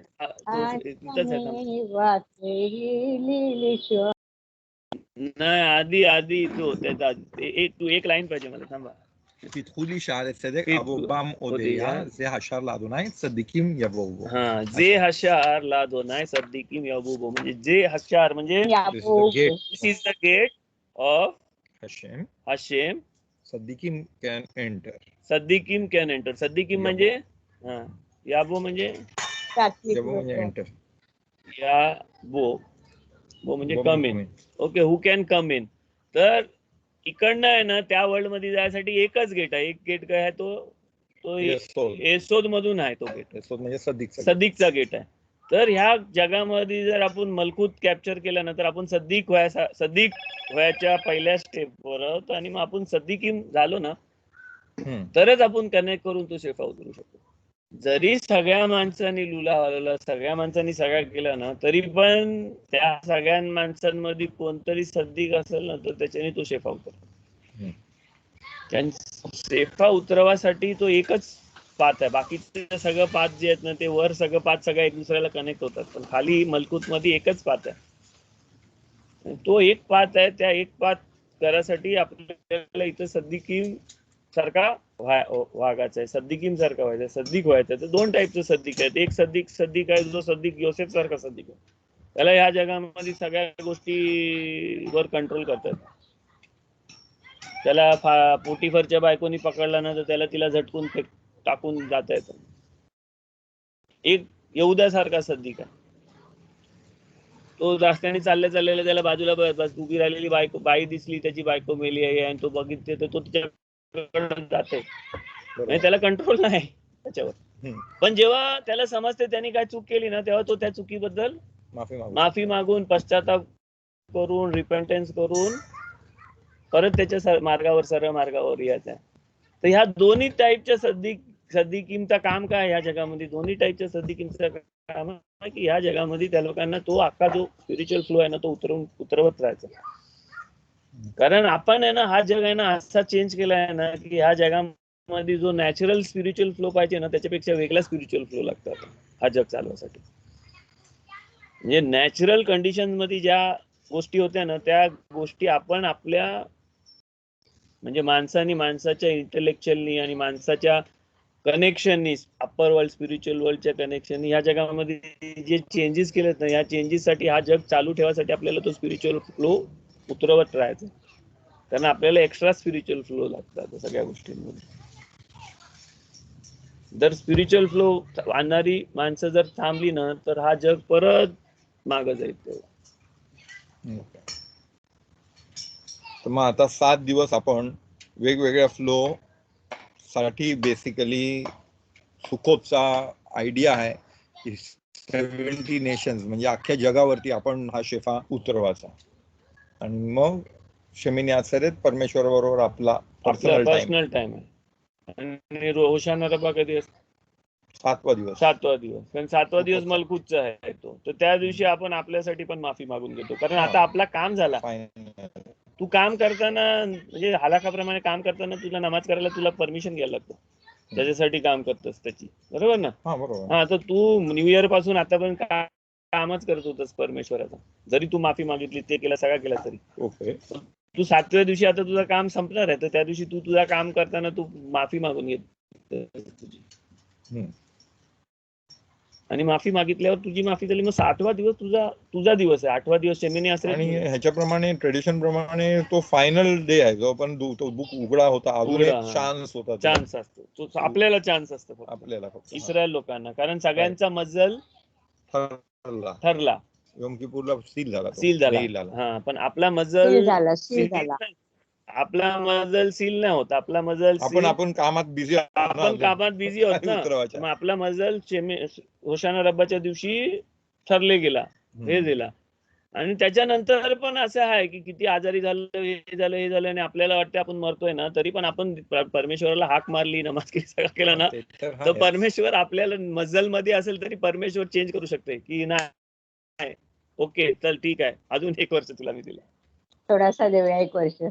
नाही, आधी तू एक लाईन पाहिजे मला, थांबा. פיתחו לי שערי צדק, אבובם אודיה, זה השער לאדוני, צדיקים יבואו. हा, जे हशार लादोनाय सद्दीकीम याबूबो, म्हणजे जे हशार म्हणजे this is the gate of Hashem. Sadiqim can enter. Sadiqim can enter. Sadiqim म्हणजे याबो म्हणजे सात्विक Yabo म्हणजे लोकं. enter. याबो बो म्हणजे Bo कम म्हणजे in. come in. Okay, who can come in. तर इकडनं आहे ना त्या वर्ल्ड मध्ये जायसाठी एकच गेट आहे. एक गेट काय आहे तो Yesod. येसोद मधून आहे तो गेट. Yesod म्हणजे सदिक. सदिकचा गेट आहे. तर ह्या जगामध्ये जर आपण मलकूत कॅप्चर केला ना तर आपण सदिक व्हायच्या पहिल्या स्टेपवर आहोत आणि मग आपण सदिकीम झालो ना तरच आपण कनेक्ट करून तो शेफा उतरू शकतो. जरी सगळ्या माणसांनी लुला हलवला, सगळ्या माणसांनी सगळं केलं ना तरी पण त्या सगळ्या माणसांमध्ये कोणतरी सद्दिक असेल ना तर त्याच्याने तो शेफा उतरतो. शेफा उतरवासाठी तो एकच पाथ आहे. बाकीचे सगळं पाथ जे आहेत ना ते वर सगळं पाथ सगळ्या एक दुसऱ्याला कनेक्ट होतात, पण खाली मलकूत मध्ये एकच पाथ आहे. तो एक पाथ आहे. त्या एक पाथ करासाठी आपल्याला इथं सद्दिकीम सारखा वागायचा आहे, सद्दिकीम सारखा व्हायचा, सद्दिक व्हायचा. तर दोन टाईपचे सद्दिक आहेत. एक सद्दिक आहे जो सद्दिक योसेफ सारखा सद्दिक आहे. त्याला ह्या जगामध्ये सगळ्या गोष्टीवर कंट्रोल करतात. त्याला पोटिफरच्या बायकोनी पकडला ना तर त्याला तिला झटकून टाकून जाता येतं. एक यहुदासारखा सद्दिक आहे. तो रस्त्याने चाललेला त्याला बाजूला उभी राहिलेली बाई दिसली, त्याची बायको मेली आहे आणि तो बघितले तर तो तिच्याकडे जाते. त्याला कंट्रोल नाही त्याच्यावर. पण जेव्हा त्याला समजते त्यांनी काय चूक केली ना तेव्हा तो त्या चुकीबद्दल माफी मागून पश्चाताप करून रिपेंटन्स करून परत त्याच्या सरळ मार्गावर यायचा. तर ह्या दोन्ही टाईपच्या सद्दिकीमचं काम काय ह्या जगामध्ये? दोन्ही टाईपच्या सद्दिकीमचं काम आहे की ह्या जगामध्ये त्या लोकांना तो अख्खा जो स्पिरिच्युअल फ्लो आहे ना तो उतरवत राहायचा. कारण आपण आहे ना हा जग आहे ना असा चेंज केला आहे ना की ह्या जगामध्ये जो नॅचरल स्पिरिच्युअल फ्लो पाहिजे ना त्याच्यापेक्षा वेगळा स्पिरिच्युअल फ्लो लागतात हा जग चालवण्यासाठी. म्हणजे नॅचरल कंडिशन मध्ये ज्या गोष्टी होत्या ना त्या गोष्टी आपण आपल्या म्हणजे माणसाच्या इंटेलेक्च्युअलनी आणि माणसाच्या कनेक्शननी अप्पर वर्ल्ड स्पिरिच्युअल वर्ल्डच्या कनेक्शननी ह्या जगामध्ये जे चेंजेस केलेत ना या चेंजेससाठी हा जग चालू ठेवायसाठी आपल्याला तो स्पिरिच्युअल फ्लो उतरवत राहायचा. कारण आपल्याला एक्स्ट्रा स्पिरिच्युअल फ्लो लागतात सगळ्या गोष्टींमध्ये. जर स्पिरिच्युअल फ्लो आणणारी माणसं जर थांबली ना तर हा जग परत मागं जाईल. तर मग आता 7 दिवस आपण वेगवेगळ्या फ्लो साठी बेसिकली सुखोपचा आयडिया आहे की 70 नेशन्स म्हणजे अख्ख्या जगावरती आपण हा शेफा उतरवायचा आणि मग शमीनी आचरेत परमेश्वर बरोबर आपला पर्सनल टाइम आहे. आणि होशाना रब्बा कधी असतो? 7वा दिवस. 7वा दिवस. कारण 7वा दिवस मलकूतचा आहे तो. तर त्या दिवशी आपण आपल्यासाठी पण माफी मागून घेतो. कारण आता आपला काम झाला. तू काम करताना म्हणजे हालाखाप्रमाणे काम करताना तुला नमाज करायला तुला परमिशन घ्यायला लागतं. त्याच्यासाठी काम करतोस त्याची, बरोबर ना? हा, तर तू न्यू इयर पासून आतापर्यंत कामच करत होतस परमेश्वराचा. जरी तू माफी मागितली ते केला सगळा केला तरी ओके. तू 7व्या दिवशी आता तुझं काम संपणार आहे तर त्या दिवशी तू तुझं काम करताना तू माफी मागून घेत तुझी आणि माफी मागितल्यावर तुझी माफी झाली. मग 7वा दिवस तुझा दिवस आहे. 8वा दिवस शमीनी आश्रय. आणि ह्याच्याप्रमाणे ट्रेडिशन प्रमाणे तो फायनल डे आहे जो पण तो बुक उघडा होता. अजून एक चान्स होता. चान्स असतो तो आपल्याला चान्स असतो आपल्याला इस्रायल लोकांना. कारण सगळ्यांचा मजल ठरला. योम किपूरला सील झाला. हा, पण आपला मजल सील झाला. आपला मजल सील नाही होत. आपला मजल आपण कामात बिझी आहोत ना. मग आपला मजल होशाना रब्बाच्या दिवशी ठरले गेला, हे दिला. आणि त्याच्यानंतर पण असं आहे की किती आजारी झालं, हे झालं आणि आपल्याला वाटतं आपण मरतोय ना तरी पण आपण परमेश्वराला हाक मारली, नमाज केली, सगळं केलं ना तर परमेश्वर आपल्याला मजल मध्ये असेल तरी परमेश्वर चेंज करू शकते की नाही. ओके, चल ठीक आहे, अजून 1 वर्ष तुला मी दिलं, थोडासा देऊया 1 वर्ष.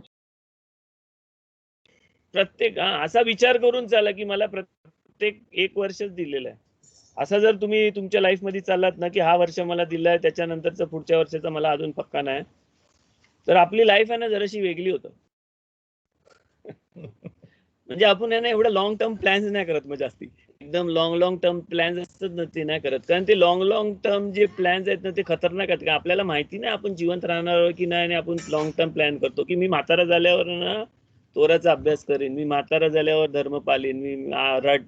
प्रत्येक असा विचार करून चाला की मला प्रत्येक 1 वर्षच दिलेलं आहे. असं जर तुम्ही तुमच्या लाईफ मध्ये चाललात ना की हा वर्ष मला दिलाय त्याच्यानंतरचा पुढच्या वर्षाचा मला अजून पक्का नाही, तर आपली लाईफ आहे ना जराशी वेगळी होतं. म्हणजे आपण आहे ना एवढं लॉंग टर्म प्लॅन्स नाही करत मग जास्ती. एकदम लॉंग टर्म प्लॅन्स असतात ना ते नाही करत, कारण ते लॉंग टर्म जे प्लॅन्स आहेत ना ते खतरनाक आहेत. का आपल्याला माहिती नाही आपण जिवंत राहणार की नाही, आणि आपण लॉंग टर्म प्लॅन करतो की मी म्हातारा झाल्यावर ना तोराचा अभ्यास करीन, मी म्हातारा झाल्यावर धर्म पालीन, मी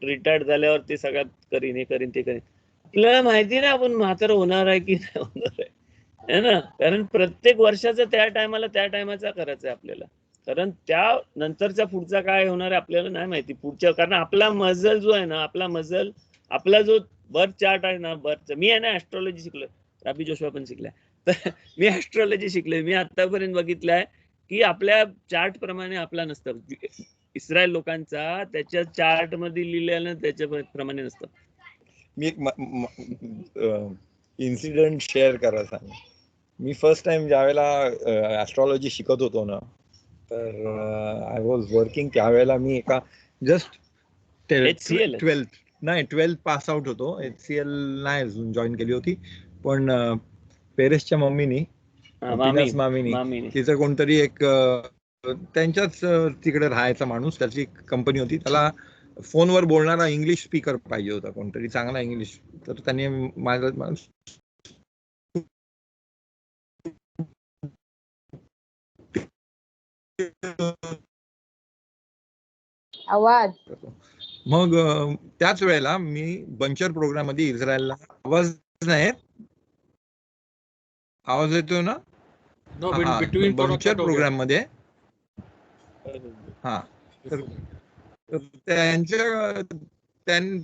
रिटायर्ड झाल्यावर ते सगळ्यात करीन, हे करीन ते करीन. आपल्याला माहिती नाही आपण म्हातारा होणार आहे की नाही होणार आहे ना. कारण प्रत्येक वर्षाचं त्या टायमाचा करायचं आहे आपल्याला, कारण त्या नंतरचा पुढचा काय होणार आहे आपल्याला नाही माहिती पुढच्या. कारण आपला मजल जो आहे ना, आपला जो बर्थ चार्ट आहे ना, मी आहे ना ऍस्ट्रॉलॉजी शिकलोय, राबी जोशवा पण शिकलाय, तर मी ऍस्ट्रॉलॉजी शिकलोय. मी आतापर्यंत बघितलंय की आपल्या चार्ट प्रमाणे आपला नसतं. इस्रायल लोकांचा त्याच्या चार्ट मध्ये लिहिलेलं त्याच्या प्रमाणे नसतं. मी एक इन्सिडेंट शेअर करा सांग. मी फर्स्ट टाइम ज्यावेळेला ऍस्ट्रॉलॉजी शिकत होतो ना, तर आय वॉज वर्किंग. त्यावेळेला मी एका just HCL? 12th pass out होतो. HCL नाही अजून जॉईन केली होती, पण पेरेसच्या मम्मीनी, मामीनी तिचं कोणतरी एक त्यांच्याच तिकडे राहायचा माणूस, त्याची कंपनी होती, त्याला फोनवर बोलणारा इंग्लिश स्पीकर पाहिजे होता, कोणतरी चांगला इंग्लिश. तर त्यांनी माझा आवाज मग त्याच वेळेला मी बंचर प्रोग्राम मध्ये इस्रायलला. आवाज येतोय ना? बंचर प्रोग्राम मध्ये. हा, तर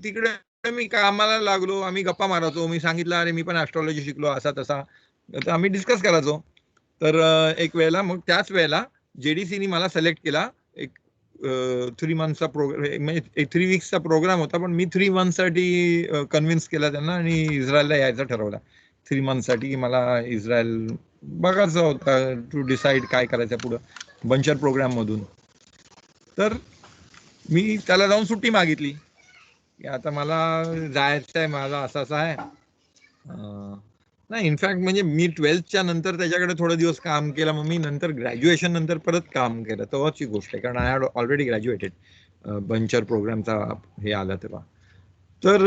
तिकडे मी कामाला लागलो, आम्ही गप्पा मारायचो. मी सांगितलं अरे मी पण ऍस्ट्रॉलॉजी शिकलो असा तसा, तर आम्ही डिस्कस करायचो. तर एक वेळेला मग त्याच वेळेला JDCनी मला सिलेक्ट केला. एक 3 मंथचा प्रोग्राम, म्हणजे 3 वीक्सचा प्रोग्राम होता, पण मी 3 मंथसाठी कन्व्हिन्स केला त्यांना आणि इस्रायलला यायचं ठरवलं 3 मंथसाठी, की मला इस्रायल बघायचं होतं, टू डिसाईड काय करायचं पुढं बंचर प्रोग्राम मधून. तर मी त्याला जाऊन सुट्टी मागितली की आता मला जायचं आहे, माझा असं आहे. नाही, इनफॅक्ट म्हणजे मी 12thच्या नंतर त्याच्याकडे थोडे दिवस काम केलं, मग मी नंतर ग्रॅज्युएशन नंतर परत काम केलं, तेव्हाची गोष्ट आहे, कारण I had already graduated. Buncher प्रोग्रामचा हे आला तेव्हा. तर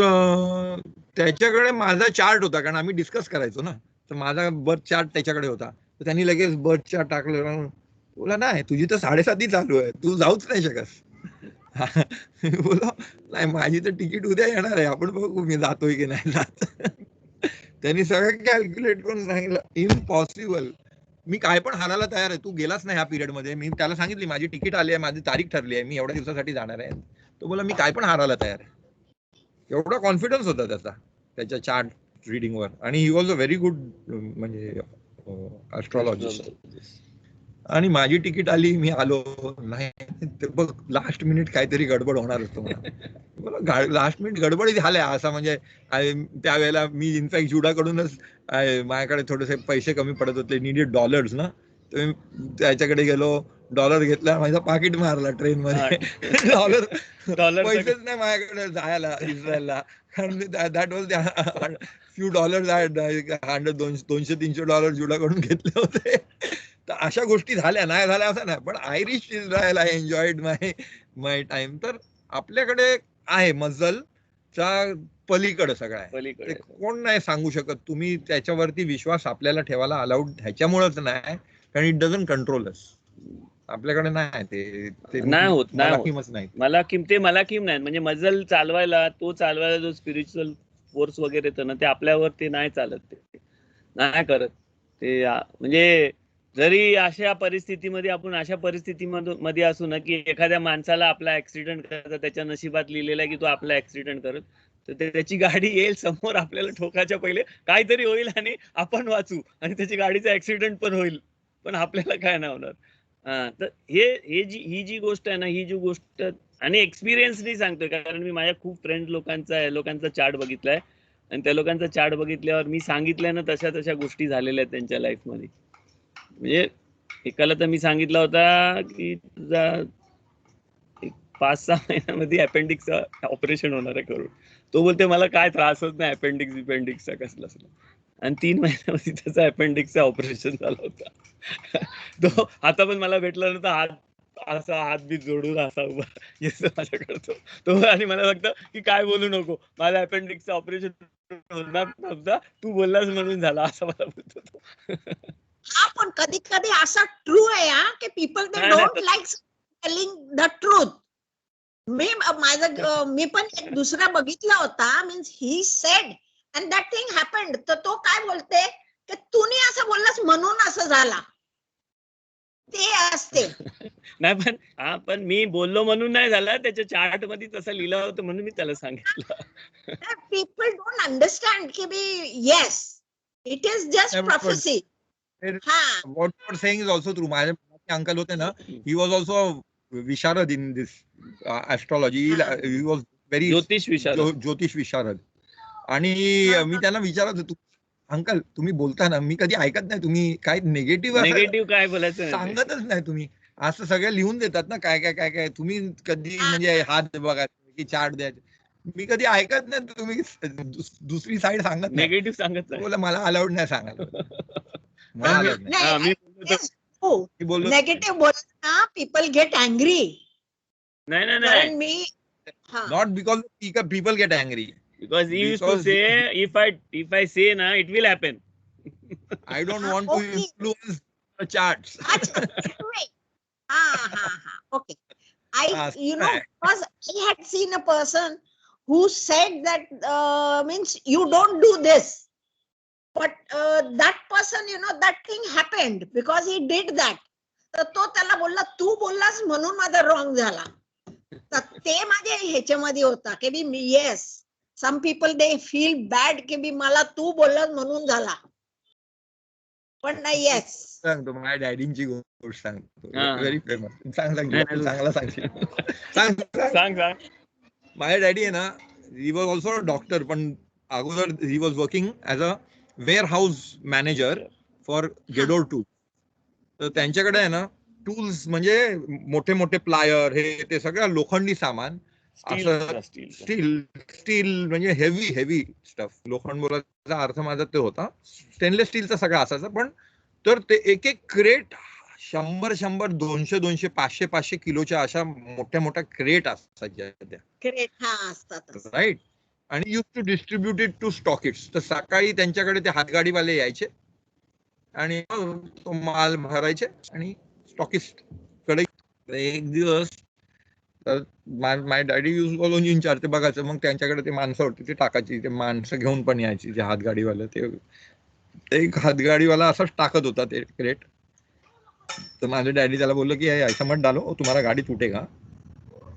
त्याच्याकडे माझा चार्ट होता, कारण आम्ही डिस्कस करायचो ना, तर माझा बर्थ चार्ट त्याच्याकडे होता. तर त्यांनी लगेच बर्थ चार्ट टाकलं. बोला नाही, तुझी तर 7:30 चालू आहे, तू जाऊच नाही शकत. बोला नाही, माझी तर तिकीट उद्या येणार आहे, आपण बघू मी जातोय की नाही जात. त्यांनी सगळं कॅल्क्युलेट करून सांगितलं इम्पॉसिबल. मी काय पण हारायला तयार आहे, तू गेलाच नाही ह्या पिरियड मध्ये. मी त्याला सांगितली माझी तिकीट आली आहे, माझी तारीख ठरली आहे, मी एवढ्या दिवसासाठी जाणार आहे. तो बोला मी काय पण हारायला तयार आहे. एवढा कॉन्फिडन्स होता त्याच्या चार्ट रिडिंगवर. आणि he was a very good म्हणजे ऍस्ट्रॉलॉजिस्ट. आणि माझी तिकीट आली, मी आलो नाही, बघ लास्ट मिनिट काहीतरी गडबड होणार होतो मला. लास्ट मिनिट गडबड झाल्या असं, म्हणजे त्यावेळेला मी इनफॅक्ट जुडाकडूनच माझ्याकडे थोडेसे पैसे कमी पडत होते, निडेड डॉलर्स ना, तर त्याच्याकडे गेलो, डॉलर घेतला, माझा पाकिट मारला ट्रेन मध्ये. डॉलर पैसेच नाही माझ्याकडे जायला इस्रायलला, कारण दॅट वॉज फ्यू डॉलर्स 200-300 जुडाकडून घेतले होते. तर अशा गोष्टी झाल्या, नाही झाल्या असं नाही, पण I reached Israel, I enjoyed my time. तर आपल्याकडे आहे मजलच्या पलीकडे सगळं आहे, ते कोण नाही सांगू शकत. तुम्ही त्याच्यावरती विश्वास आपल्याला ठेवायला अलाउड ह्याच्यामुळेच नाही, कारण इट डझंट कंट्रोल अस. आपल्याकडे नाही ते नाही होत, मलाखीमच नाही. मलाखीम नाही, म्हणजे मजल चालवायला जो स्पिरिच्युअल फोर्स वगैरे येतो ना, ते आपल्यावर ते नाही चालत, ते नाही करत ते. म्हणजे जरी अशा परिस्थितीमध्ये आपण अशा परिस्थितीमध्ये असू ना, की एखाद्या माणसाला आपला ऍक्सिडेंट करायचा त्याच्या नशिबात लिहिलेला आहे की तो आपला ऍक्सिडेंट करत, तर त्याची गाडी येईल समोर, आपल्याला ठोकायच्या पहिले काहीतरी होईल आणि आपण वाचू, आणि त्याची गाडीचा ऍक्सिडेंट पण होईल, पण आपल्याला काय नाही होणार. तर ही जी गोष्ट आहे ना, ही जी गोष्ट, आणि एक्सपिरियन्सनी सांगतोय, कारण मी माझ्या खूप फ्रेंड लोकांचा चार्ट बघितलाय, आणि त्या लोकांचा चार्ट बघितल्यावर मी सांगितलंय ना, तशा गोष्टी झालेल्या आहेत त्यांच्या लाईफ मध्ये. म्हणजे एकाला तर मी सांगितला होता की तुझा 5-6 महिन्यामध्ये अपेंडिक्सचं ऑपरेशन होणार आहे करून. तो बोलते मला काय त्रास होत नाही अपेंडिक्सचा कसला, आणि 3 महिन्यामध्ये त्याचा अपेंडिक्सचं ऑपरेशन झालं होता. तो आता पण मला भेटला नव्हता, हात असा हात बी जोडून असा उभा येतो माझ्याकडे तो आणि मला फक्त की काय बोलू नको, माझ्या अपेंडिक्सचं ऑपरेशन होणार नव्हता, तू बोललास म्हणून झाला असं मला बोलतो तो. हा पण कधी कधी असं ट्रू आहे हा की पीपल दे नाही, डोंट नाही. Like telling the truth. मी पण एक दुसरा बघितला होता, means he said and that thing happened. तर तो काय बोलते की तुम्ही असं बोललास म्हणून असं झाला. ते असते. नाही पण मी बोललो म्हणून नाही झाला, त्याच्या चार्ट मध्ये तसं लिहिलं होतं म्हणून मी त्याला सांगितलं. पीपल डोंट अंडरस्टँड की be yes it is just Yeah, but- prophecy. हा what you are saying is also true. माझे अंकल होते ना, he was also a विशारद in this astrology. He was very ज्योतिष विशारद. ज्योतिष विशारद. आणि हा, मी त्यांना विचारत होतो, अंकल तुम्ही बोलताना मी कधी ऐकत नाही, तुम्ही काय निगेटिव्ह निगेटिव्ह काय बोलायचं नाही. सांगतच नाही तुम्ही. असं सगळं लिहून देतात ना काय काय काय काय, तुम्ही कधी म्हणजे हात बघा की चार्ट द्यायचे, मी कधी ऐकत नाही, तुम्ही दुसरी साईड सांगत नाही. निगेटिव्ह सांगत नाही. बोला मला अलाउड नाही सांगायला. मला allowed नाही. हा, मी बोललो तर- मी बोललो नेगेटिव्ह बोलताना पीपल गेट अँग्री. नाही नाही कारण नाही, मी हा not because people get angry. because he used to because- say if I say na it will happen. I don't want to Okay. influence the charts. अच्छा that way. हा okay. Ah, You know, because I had seen a person who said that means you don't do this, but that person, you know, that thing happened because he did that. तर तो त्याला बोलला तू बोललास म्हणून माझा wrong झाला. तर ते माझ्या ह्याच्यामध्ये होता की be yes some people they feel bad की बी मला तू बोललास म्हणून झाला, पण नाही येस. सांगतो माझ्या डॅडींची गोष्ट सांगतो, हा. Very famous. सांग नाही, नाही. चांगला सांगशील. सांग सांग सांग. माझ्या डॅडी आहे ना, ही वॉज ऑल्सो डॉक्टर, पण अगोदर he was working as a warehouse manager for गेडोर टू. तर त्यांच्याकडे आहे ना टूल्स म्हणजे मोठे मोठे प्लायर, हे ते सगळं लोखंडी सामान, असं स्टील स्टील म्हणजे हेवी स्टफ. लोखंड बोलायचा अर्थ माझा ते होता, स्टेनलेस स्टीलचा सगळं असायचं. पण तर ते एक क्रेट 100 200 500 किलोच्या अशा मोठ्या क्रेट असायच्या त्या, ग्रेट. हा असतात. राईट. आणि use to distribute it to stockists. तर सकाळी त्यांच्याकडे ते हातगाडीवाले यायचे आणि तो माल भरायचे आणि स्टॉकिस्ट कडे. एक दिवस तर my daddy use was in charge, ते बघायचं. मग त्यांच्याकडे ते माणसं होती, ते टाकायची, ते माणसं घेऊन पण यायची, जे हातगाडीवाले. ते एक हातगाडीवाला असाच टाकत होता ते क्रेट. तर माझे डॅडी त्याला बोललो की ऐसा मत डालो, तुम्हारा गाड़ी टूटेगा.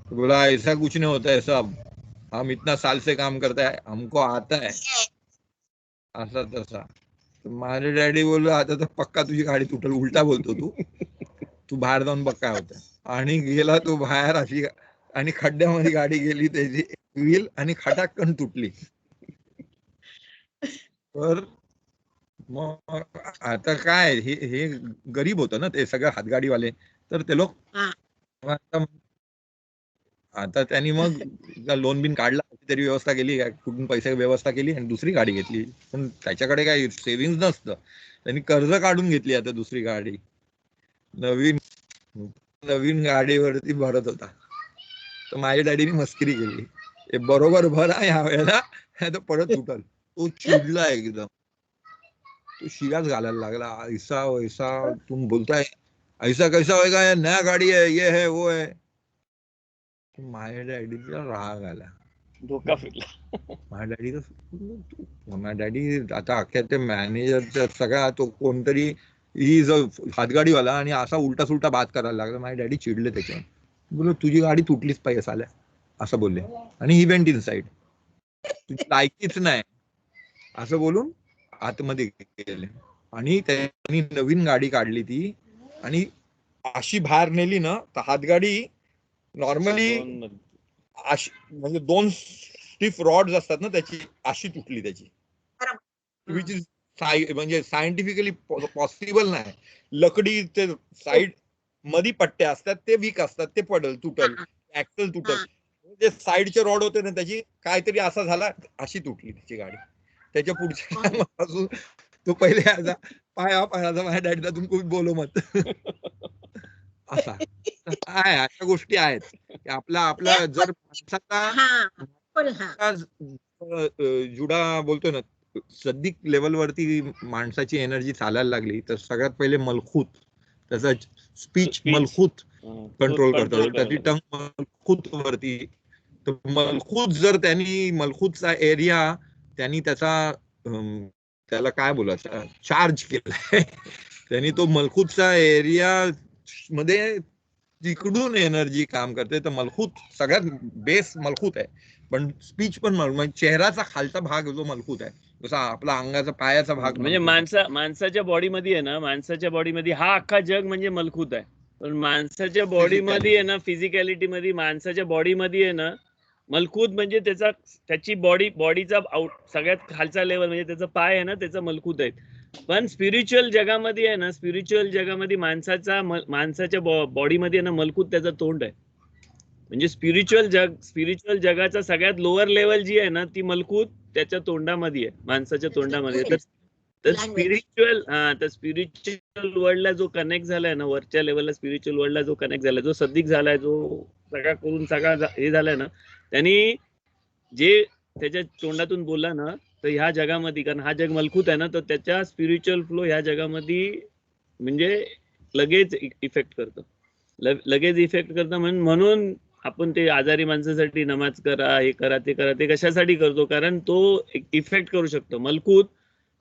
तो बोला ऐसा कुछ नहीं होता है साहब, हम इतना साल से काम करता है, हमको आता है. असा तसा. माझे डॅडी बोललो आता तर पक्का तुझी गाडी तुटल, उलटा बोलतो तू बाहेर जाऊन बघ काय होतं. आणि गेला तो बाहेर अशी, आणि खड्ड्यामध्ये गाडी गेली, त्याची व्हील आणि खटाकन तुटली. तर मग आता काय, हे गरीब होतं ना ते सगळं हातगाडीवाले. तर ते लोक आता त्यांनी मग लोन बिन काढला, तरी व्यवस्था केली, कुठून पैसे व्यवस्था केली आणि दुसरी गाडी घेतली. पण त्याच्याकडे काही सेव्हिंग नसतं, त्यांनी कर्ज काढून घेतली आता दुसरी गाडी. नवीन गाडीवरती भरत होता. तर माझ्या डॅडीने मस्करी केली, हे बरोबर भरा ह्या वेळेला, तर परत तुटल. तो चिडला एकदम, तो शिव्याच घालायला लागला, ऐसा वैसा तुम बोलताय, ऐसा कैसा होएगा, नया गाडी है, ये है वो है. माझ्या डॅडीला राग आला, धोका फिरला. माझ्या डॅडी आता अख्ख्या ते मॅनेजरच्या सगळ्या, तो कोणतरी ही जो हातगाडीवाला, आणि असा उलटा सुलटा बात करायला लागला. माझे डॅडी चिडले त्याच्यावर, बोल तुझी गाडी तुटलीच पाहिजे साल्या, असं बोलले. आणि ही वेंट इन साईड, तुझी लायकीच नाही असं बोलून आतमध्ये गेले. आणि त्यांनी नवीन गाडी काढली ती, आणि अशी बाहेर नेली ना, तर हातगाडी नॉर्मली म्हणजे 2 स्टिफ रॉड्स असतात ना त्याची, अशी तुटली त्याची. विच इज म्हणजे सायंटिफिकली पॉसिबल नाही. लकडी ते साईड मध्ये पट्ट्या असतात, ते वीक असतात, ते तुटल, ऍक्सल तुटल. जे साईडचे रॉड होते ना त्याची, काहीतरी असा झाला, अशी तुटली त्याची गाडी. त्याच्या पुढच्या बाजू तो पहिले पाया माझ्या डॅडीला तुमको बोलो मत. असा आहे, अशा गोष्टी आहेत की आपला जर माणसाचा हा पण हा जुडा बोलतो ना, सद्दिक लेवलवरती माणसाची एनर्जी चालायला लागली तर सगळ्यात पहिले मलखूत, त्याचा स्पीच Speech. मलखूत कंट्रोल control करतो, त्याची टंग मलखूत वरती. तर मलखूत जर त्यांनी मलखूतचा एरिया त्यांनी त्याला काय बोलायचं चार्ज केलाय त्यांनी, तो मलखूतचा एरिया मध्ये तिकडून एनर्जी काम करते. तर मलखूत सगळ्यात बेस मलखूत आहे, पण स्पीच पण म्हणजे चेहराचा खालचा भाग जो मलखूत आहे, जसा आपला अंगाचा पायाचा भाग म्हणजे मलखूत आहे. माणसाच्या बॉडीमध्ये आहे ना, माणसाच्या बॉडीमध्ये हा अख्खा जग म्हणजे मलखूत आहे. पण माणसाच्या बॉडीमध्ये आहे ना, फिजिकॅलिटी मध्ये माणसाच्या बॉडीमध्ये आहे ना, मलखूत म्हणजे त्याची बॉडीचा सगळ्यात खालचा लेवल म्हणजे त्याचा पाय आहे ना, त्याचा मलखूत आहे. पण स्पिरिच्युअल जगामध्ये आहे ना, स्पिरिच्युअल जगामध्ये माणसाच्या बॉडीमध्ये आहे ना, मलखूत त्याचा तोंड आहे. म्हणजे स्पिरिच्युअल जगाचा सगळ्यात लोअर लेवल जी आहे ना, ती मलखूत त्याच्या तोंडामध्ये आहे, माणसाच्या तोंडामध्ये. तर स्पिरिच्युअल वर्ल्डला जो कनेक्ट झालाय ना, वरच्या लेवलला स्पिरिच्युअल वर्ल्डला जो कनेक्ट झालाय, जो सद्दिक झालाय, जो सगळा करून सगळा हे झालाय ना, त्यांनी जे त्याच्या तोंडातून बोलला ना, तर ह्या जगामध्ये, कारण हा जग मलखूत आहे ना, तर त्याच्या स्पिरिच्युअल फ्लो ह्या जगामध्ये म्हणजे लगेच इफेक्ट करतं, लगेच इफेक्ट करतं. म्हणून आपण ते आजारी माणसासाठी नमाज करा, हे करा, ते करा, ते कशासाठी करतो? कारण तो इफेक्ट करू शकतो. मलखूत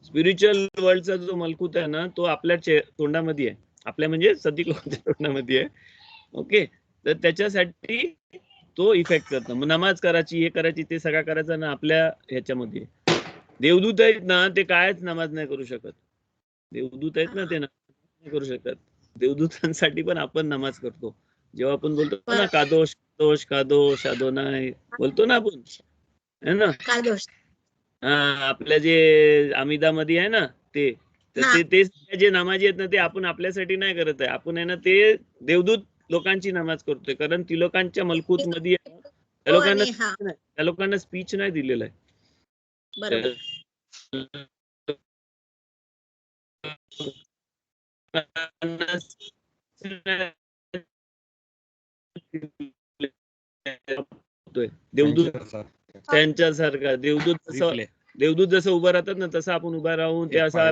स्पिरिच्युअल वर्ल्डचा जो मलखूत आहे ना, तो आपल्या तोंडामध्ये आहे, आपल्या म्हणजे सद्दिक लोकांच्या तोंडामध्ये आहे. ओके, तर त्याच्यासाठी तो इफेक्ट करतो. मग नमाज करायची, हे करायची, ते सगळं करायचं ना आपल्या ह्याच्यामध्ये. देवदूत आहेत ना, ते कायच नमाज नाही करू शकत. देवदूत आहेत ना, ते नमाज नाही करू शकत. देवदूतांसाठी पण आपण नमाज करतो. जेव्हा आपण बोलतो ना, कादोश कादोश कादोश अदोनाय बोलतो ना आपण, है ना, काय दोष? आपल्या जे आमिदामध्ये आहे ना, ते जे नमाजी आहेत ना, ते आपण आपल्यासाठी नाही करत आहे. आपण आहे ना, ते देवदूत लोकांची नमाज करतोय, कारण ती लोकांच्या मलकूत मध्ये त्या लोकांना स्पीच नाही दिलेलं आहे. बरोबर. देवदूत त्यांच्यासारखा देवदूत जसं उभं राहतात ना, तसं आपण उभा राहून ते असा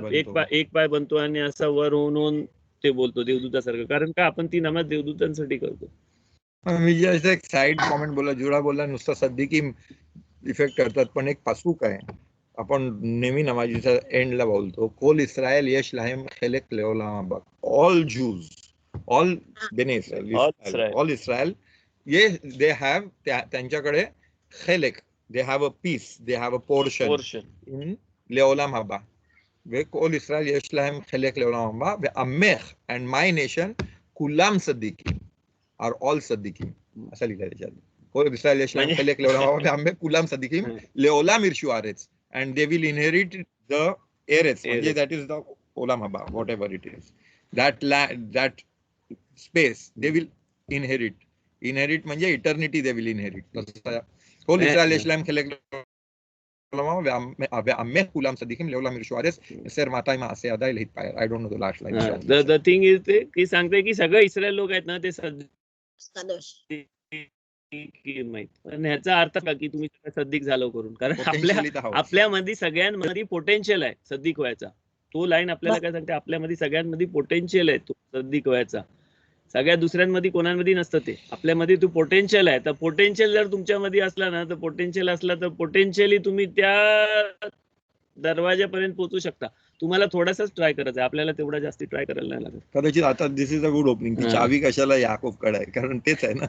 एक पाय बनतो आणि असा वर होऊन ते बोलतो देवदूतासारखं. कारण का आपण ती नमाज देवदूतांसाठी करतो. मी जे असं एक साइड कॉमेंट बोला, जुडा बोलला नुसतं सद्दिकी इफेक्ट करतात, पण एक पासूक आहे, आपण नेहमी नमाजीच्या एंडला बोलतो, कोल इस्रायल यश लाहेम खेलेक लेओलाम हबा. ऑल ज्यूज, ऑल बेने इस्रायल, ऑल इस्रायल, ये दे हॅव, त्यांच्याकडे खेलेक, they have a piece, they have a portion in लेओलाम हबा. वे कोल इस्रायल यश लाहेम खेलेक लेओलाम हबा वे अम्मेख अँड माय नेशन कुलाम सद्दिकी आर ऑल सद्दिकीम. असं लिहिलं त्याच्यात. कोल इस्रायल यश लाहेम खेलेक लेओलाम हबा वे अम्मेख कुलाम सद्दिकीम लेओलाम Irshu आरेच, and they will inherit the eretz, that is the olam haba, whatever it is, that land, that space they will inherit म्हणजे eternity they will inherit. Kol Israel yesh lahem chelek ve'amech kulam sadikim leolam irshu aretz ser matay ma'aseh yaday leitpaer. I don't know the last line. The thing is ते की सांगते की सगळे Israel लोक आहेत ना, ते माहित. पण ह्याचा अर्थ का की तुम्ही सद्दिक झालो करून, कारण आपल्यामध्ये सगळ्यांमध्ये पोटेन्शियल आहे सद्दिक व्हायचा. तो लाईन आपल्याला काय सांगते, आपल्यामध्ये सगळ्यांमध्ये पोटेन्शियल आहे तो सद्दिक व्हायचा. सगळ्या दुसऱ्यांमध्ये कोणामध्ये नसतं ते, आपल्यामध्ये तो पोटेन्शियल आहे. तर पोटेन्शियल जर तुमच्यामध्ये असला ना, तर पोटेन्शियल असला तर पोटेन्शियली तुम्ही त्या दरवाजापर्यंत पोहोचू शकता. तुम्हाला थोडासाच ट्राय करायचा आहे, आपल्याला तेवढा जास्ती ट्राय करायला नाही लागत. कदाचित आता दिस इज अ गुड ओपनिंग. ती चावी कशाला याकोबकडे आहे, कारण तेच आहे ना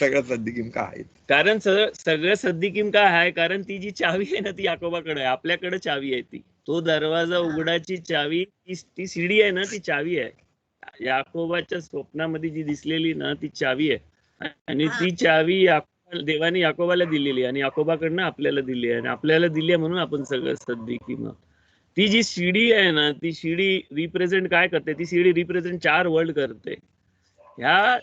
सगळं सद्दिकीम का आहे. कारण सगळं सद्दिकीम का आहे, कारण ती जी चावी आहे ना, ती याकोबाकडे आहे, आपल्याकडे चावी आहे. ती तो दरवाजा उघडाची चावी, ती सीडी आहे ना, ती चावी आहे. याकोबाच्या स्वप्नामध्ये जी दिसलेली ना, ती चावी आहे, आणि ती चावी देवाने याकोबाला दिलेली आणि याकोबाकडनं आपल्याला दिली आहे, आणि आपल्याला दिली आहे म्हणून आपण सगळं सद्दिकीम. ती जी शिडी आहे ना, ती शिडी रिप्रेझेंट काय करते, ती शिडी रिप्रेझेंट 4 वर्ल्ड करते. ह्या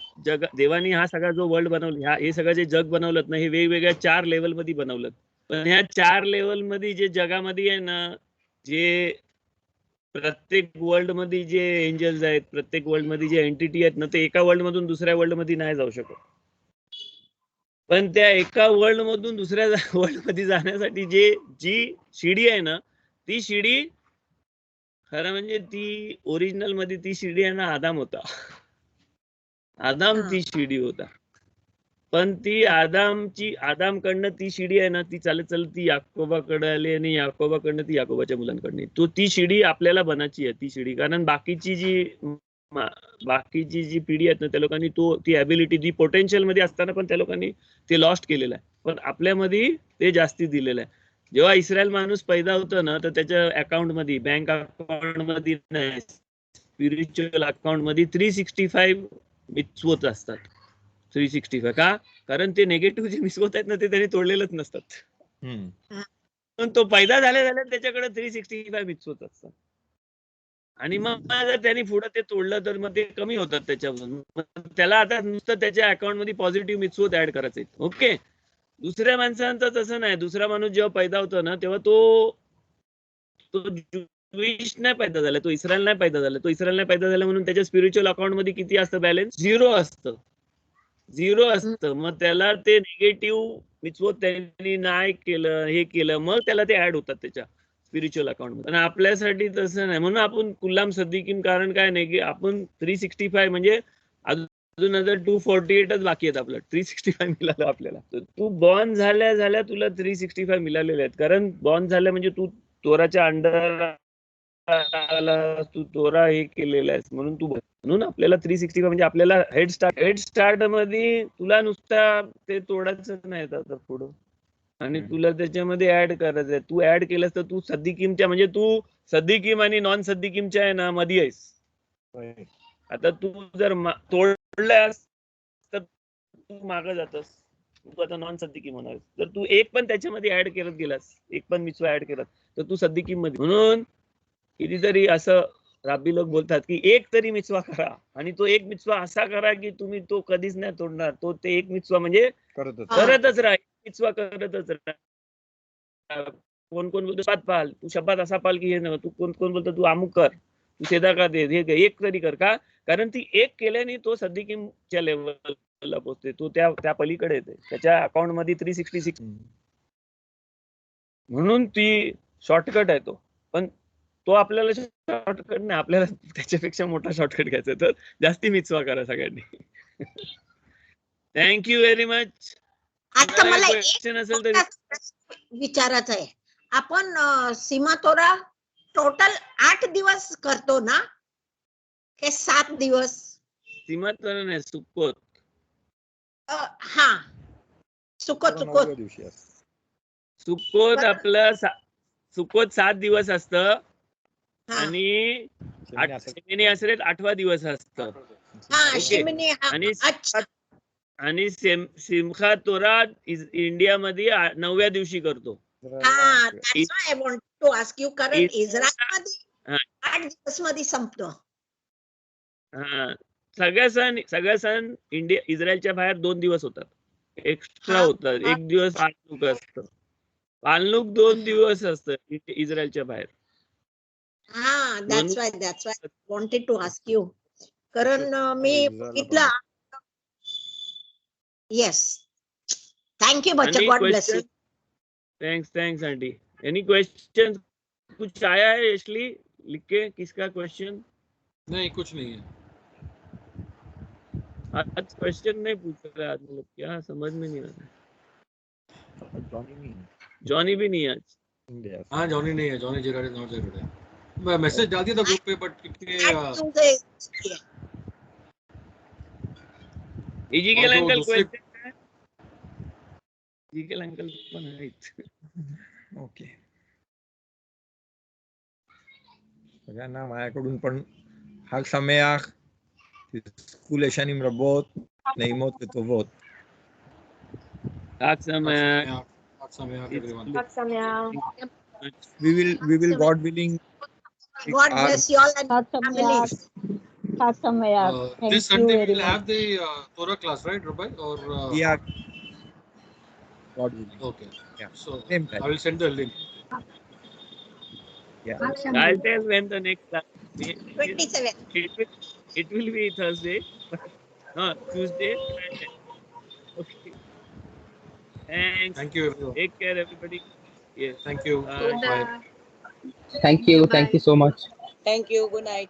देवाने हा सगळा जो वर्ल्ड बनवला, हे सगळं जे जग बनवलं ना, हे वेगवेगळ्या 4 लेवल मध्ये बनवलं. पण ह्या 4 लेवल मध्ये जे जगामध्ये आहे ना, जे प्रत्येक वर्ल्ड मध्ये जे एंजल्स आहेत, प्रत्येक वर्ल्ड मध्ये जे एंटिटी आहेत ना, ते एका वर्ल्ड मधून दुसऱ्या वर्ल्ड मध्ये नाही जाऊ शकत. पण त्या एका वर्ल्ड मधून दुसऱ्या वर्ल्ड मध्ये जाण्यासाठी जी शिडी आहे ना, ती शिडी खरं म्हणजे ती ओरिजिनल मध्ये ती शिडी आहे ना, आदाम होता. आदाम ती शिडी होता. पण ती आदामकडनं ती शिडी आहे ना, ती चालत चालत ती याकोबाकडे आली आणि याकोबाकडनं ती याकोबाच्या मुलांकडे. ती शिडी आपल्याला बनायची आहे, ती शिडी. कारण बाकीची जी पिढी आहेत ना, त्या लोकांनी ती ॲबिलिटी जी पोटेन्शियल मध्ये असताना पण त्या लोकांनी ते लॉस्ट केलेलं आहे. पण आपल्यामध्ये ते जास्ती दिलेलं आहे. जेव्हा इस्रायल माणूस पैदा होतो ना, तर त्याच्या अकाउंट मध्ये, बँक अकाउंट मध्ये नाही, स्पिरिच्युअल अकाउंट मध्ये 365 मित्वत असतात. 365 का? कारण ते निगेटिव्ह जे मिसवत आहेत ना, ते त्यांनी तोडलेलंच नसतात. पण तो पैदा झाल्या त्याच्याकडे 365 मित्वत असतात. आणि मग जर त्यांनी पुढे ते तोडलं तर मग ते कमी होतात त्याच्यापासून. त्याला आता नुसतं त्याच्या अकाउंट मध्ये पॉझिटिव्ह मित्वत ऍड करायचे. ओके. दुसऱ्या माणसांचं तसं नाही. दुसरा माणूस जेव्हा पैदा होतो ना, तेव्हा तो ज्यूइश नाही पैदा झाला, तो इस्रायल नाही पैदा झाला. तो इस्रायल नाही पैदा झाला म्हणून त्याच्या स्पिरिच्युअल अकाउंट मध्ये किती असतं बॅलन्स? 0 असतं. 0 असतं. मग त्याला ते निगेटिव्ह मित्वत त्यांनी नाही केलं, हे केलं, मग त्याला ते ऍड होतात त्याच्या स्पिरिच्युअल अकाउंट मध्ये. पण आपल्यासाठी तसं नाही. म्हणून आपण कुल्लाम सद्दीकीन, कारण काय नाही की आपण 365 म्हणजे अजून 248च बाकी आहेत. आपलं 365 मिळालं आपल्याला. तू बॉर्न झाल्या तुला 365 मिळालेले आहेत. कारण बॉर्न झाल्या म्हणजे तू तोराच्या अंडर, तू तोरा हे केलेला आहेस म्हणून आपल्याला 365 म्हणजे आपल्याला हेड स्टार्ट मध्ये तुला नुसता ते तोडायचं नाही आता पुढं, आणि तुला त्याच्यामध्ये ऍड करायचं आहे. तू ऍड केलंस तर तू सद्दीकीमच्या, म्हणजे तू सद्दीकीम आणि नॉन सद्दीकीमच्या आहे ना मध्ये आहेस. आता तू जर तोडलास तर तू मागं जातस, तू आता नॉन सद्दीकीम होणार. तर तू एक पण त्याच्यामध्ये ऍड करत गेलास, एक पण मित्वा ऍड करत, तर तू सद्दीकीम मध्ये. म्हणून कितीतरी असं राबी लोक बोलतात की एक तरी मित्वा करा, आणि तो एक मित्वा असा करा की तुम्ही तो कधीच नाही तोडणार. तो ते एक मित्वा म्हणजे करतच राहा, मित्वा करतच राहा. कोण बोलतो शब्दात पाल, तू शब्दात असा पाल की हे नव्हे. तू कोण बोलतो तू अमुक कर, तू सेदा का दे, हे एक तरी कर. का? कारण ती एक केल्याने तो सद्दीकीमच्या लेवलला पोहोचते. तो त्या पलीकडे येते, त्याच्या अकाउंट मध्ये 366. म्हणून ती शॉर्टकट आहे तो. पण तो आपल्याला शॉर्टकट नाही, आपल्याला त्याच्यापेक्षा मोठा शॉर्टकट घ्यायचा. तर जास्ती मित्वा करा सगळ्यांनी. Thank you very much. आता मला क्वेश्चन असेल तर विचारायचं आहे. आपण सीमातोरा टोटल 8 दिवस करतो ना, हे 7 दिवस? सीमातोरा नाही, सुक्कोत. हा, सुक्कोत. सुक्कोत आपलं सुक्कोत 7 दिवस असतं, आणि शिमिनी आसरेत 8वा दिवस असतं. आणि सिमखा तोरा इंडियामध्ये 9व्या दिवशी करतो. I want to ask you, कारण इस्रायलमध्ये 8 दिवस मध्ये संपतो. सगळ्या सण इस्रायलच्या बाहेर 2 दिवस होतात, एक्स्ट्रा होतात. 1 दिवस पालनुक असतं. पालनुक 2 दिवस असतं इस्रायलच्या बाहेर. That's why I wanted to ask you. कारण मी बघितलं. Yes. Thank you, बच्चा. God bless you. Thanks aunty. Any questions? कुछ आया है यशली लिख के? किसका क्वेश्चन? नहीं, कुछ नहीं है. आज क्वेश्चन नहीं पूछ रहा आज लोग, क्या समझ में नहीं आ रहा. जॉनी भी नहीं है आज. हाँ, जॉनी नहीं है. Johnny Gerard is not there today. मैं मैसेज डाल दिया था ग्रुप पे, बट इजिकल अंकल क्वेश्चन है. इजिकल अंकल पण आहेत. ओके. सगळ्यांना माझ्याकडून पण हाग समेयाख, תזכו לשנים רבות, נעימות וטובות. חג שמח. חג שמח everyone. חג שמח. We will God willing. God bless you all and Khag Samayat. Khag Samayat. Thank This you Sunday we very will much. have the Torah class, right, Rabbi? Or Yeah. God willing. okay. Yeah. So Same time. I will send the link. Yeah. I'll tell when the next class. It, 27. it will be Thursday. No, Tuesday. Okay. Thanks. Thank you, everyone. Take care, everybody. Yes. Thank you. Bye. Bye. Thank you. Thank you so much. Thank you. Good night.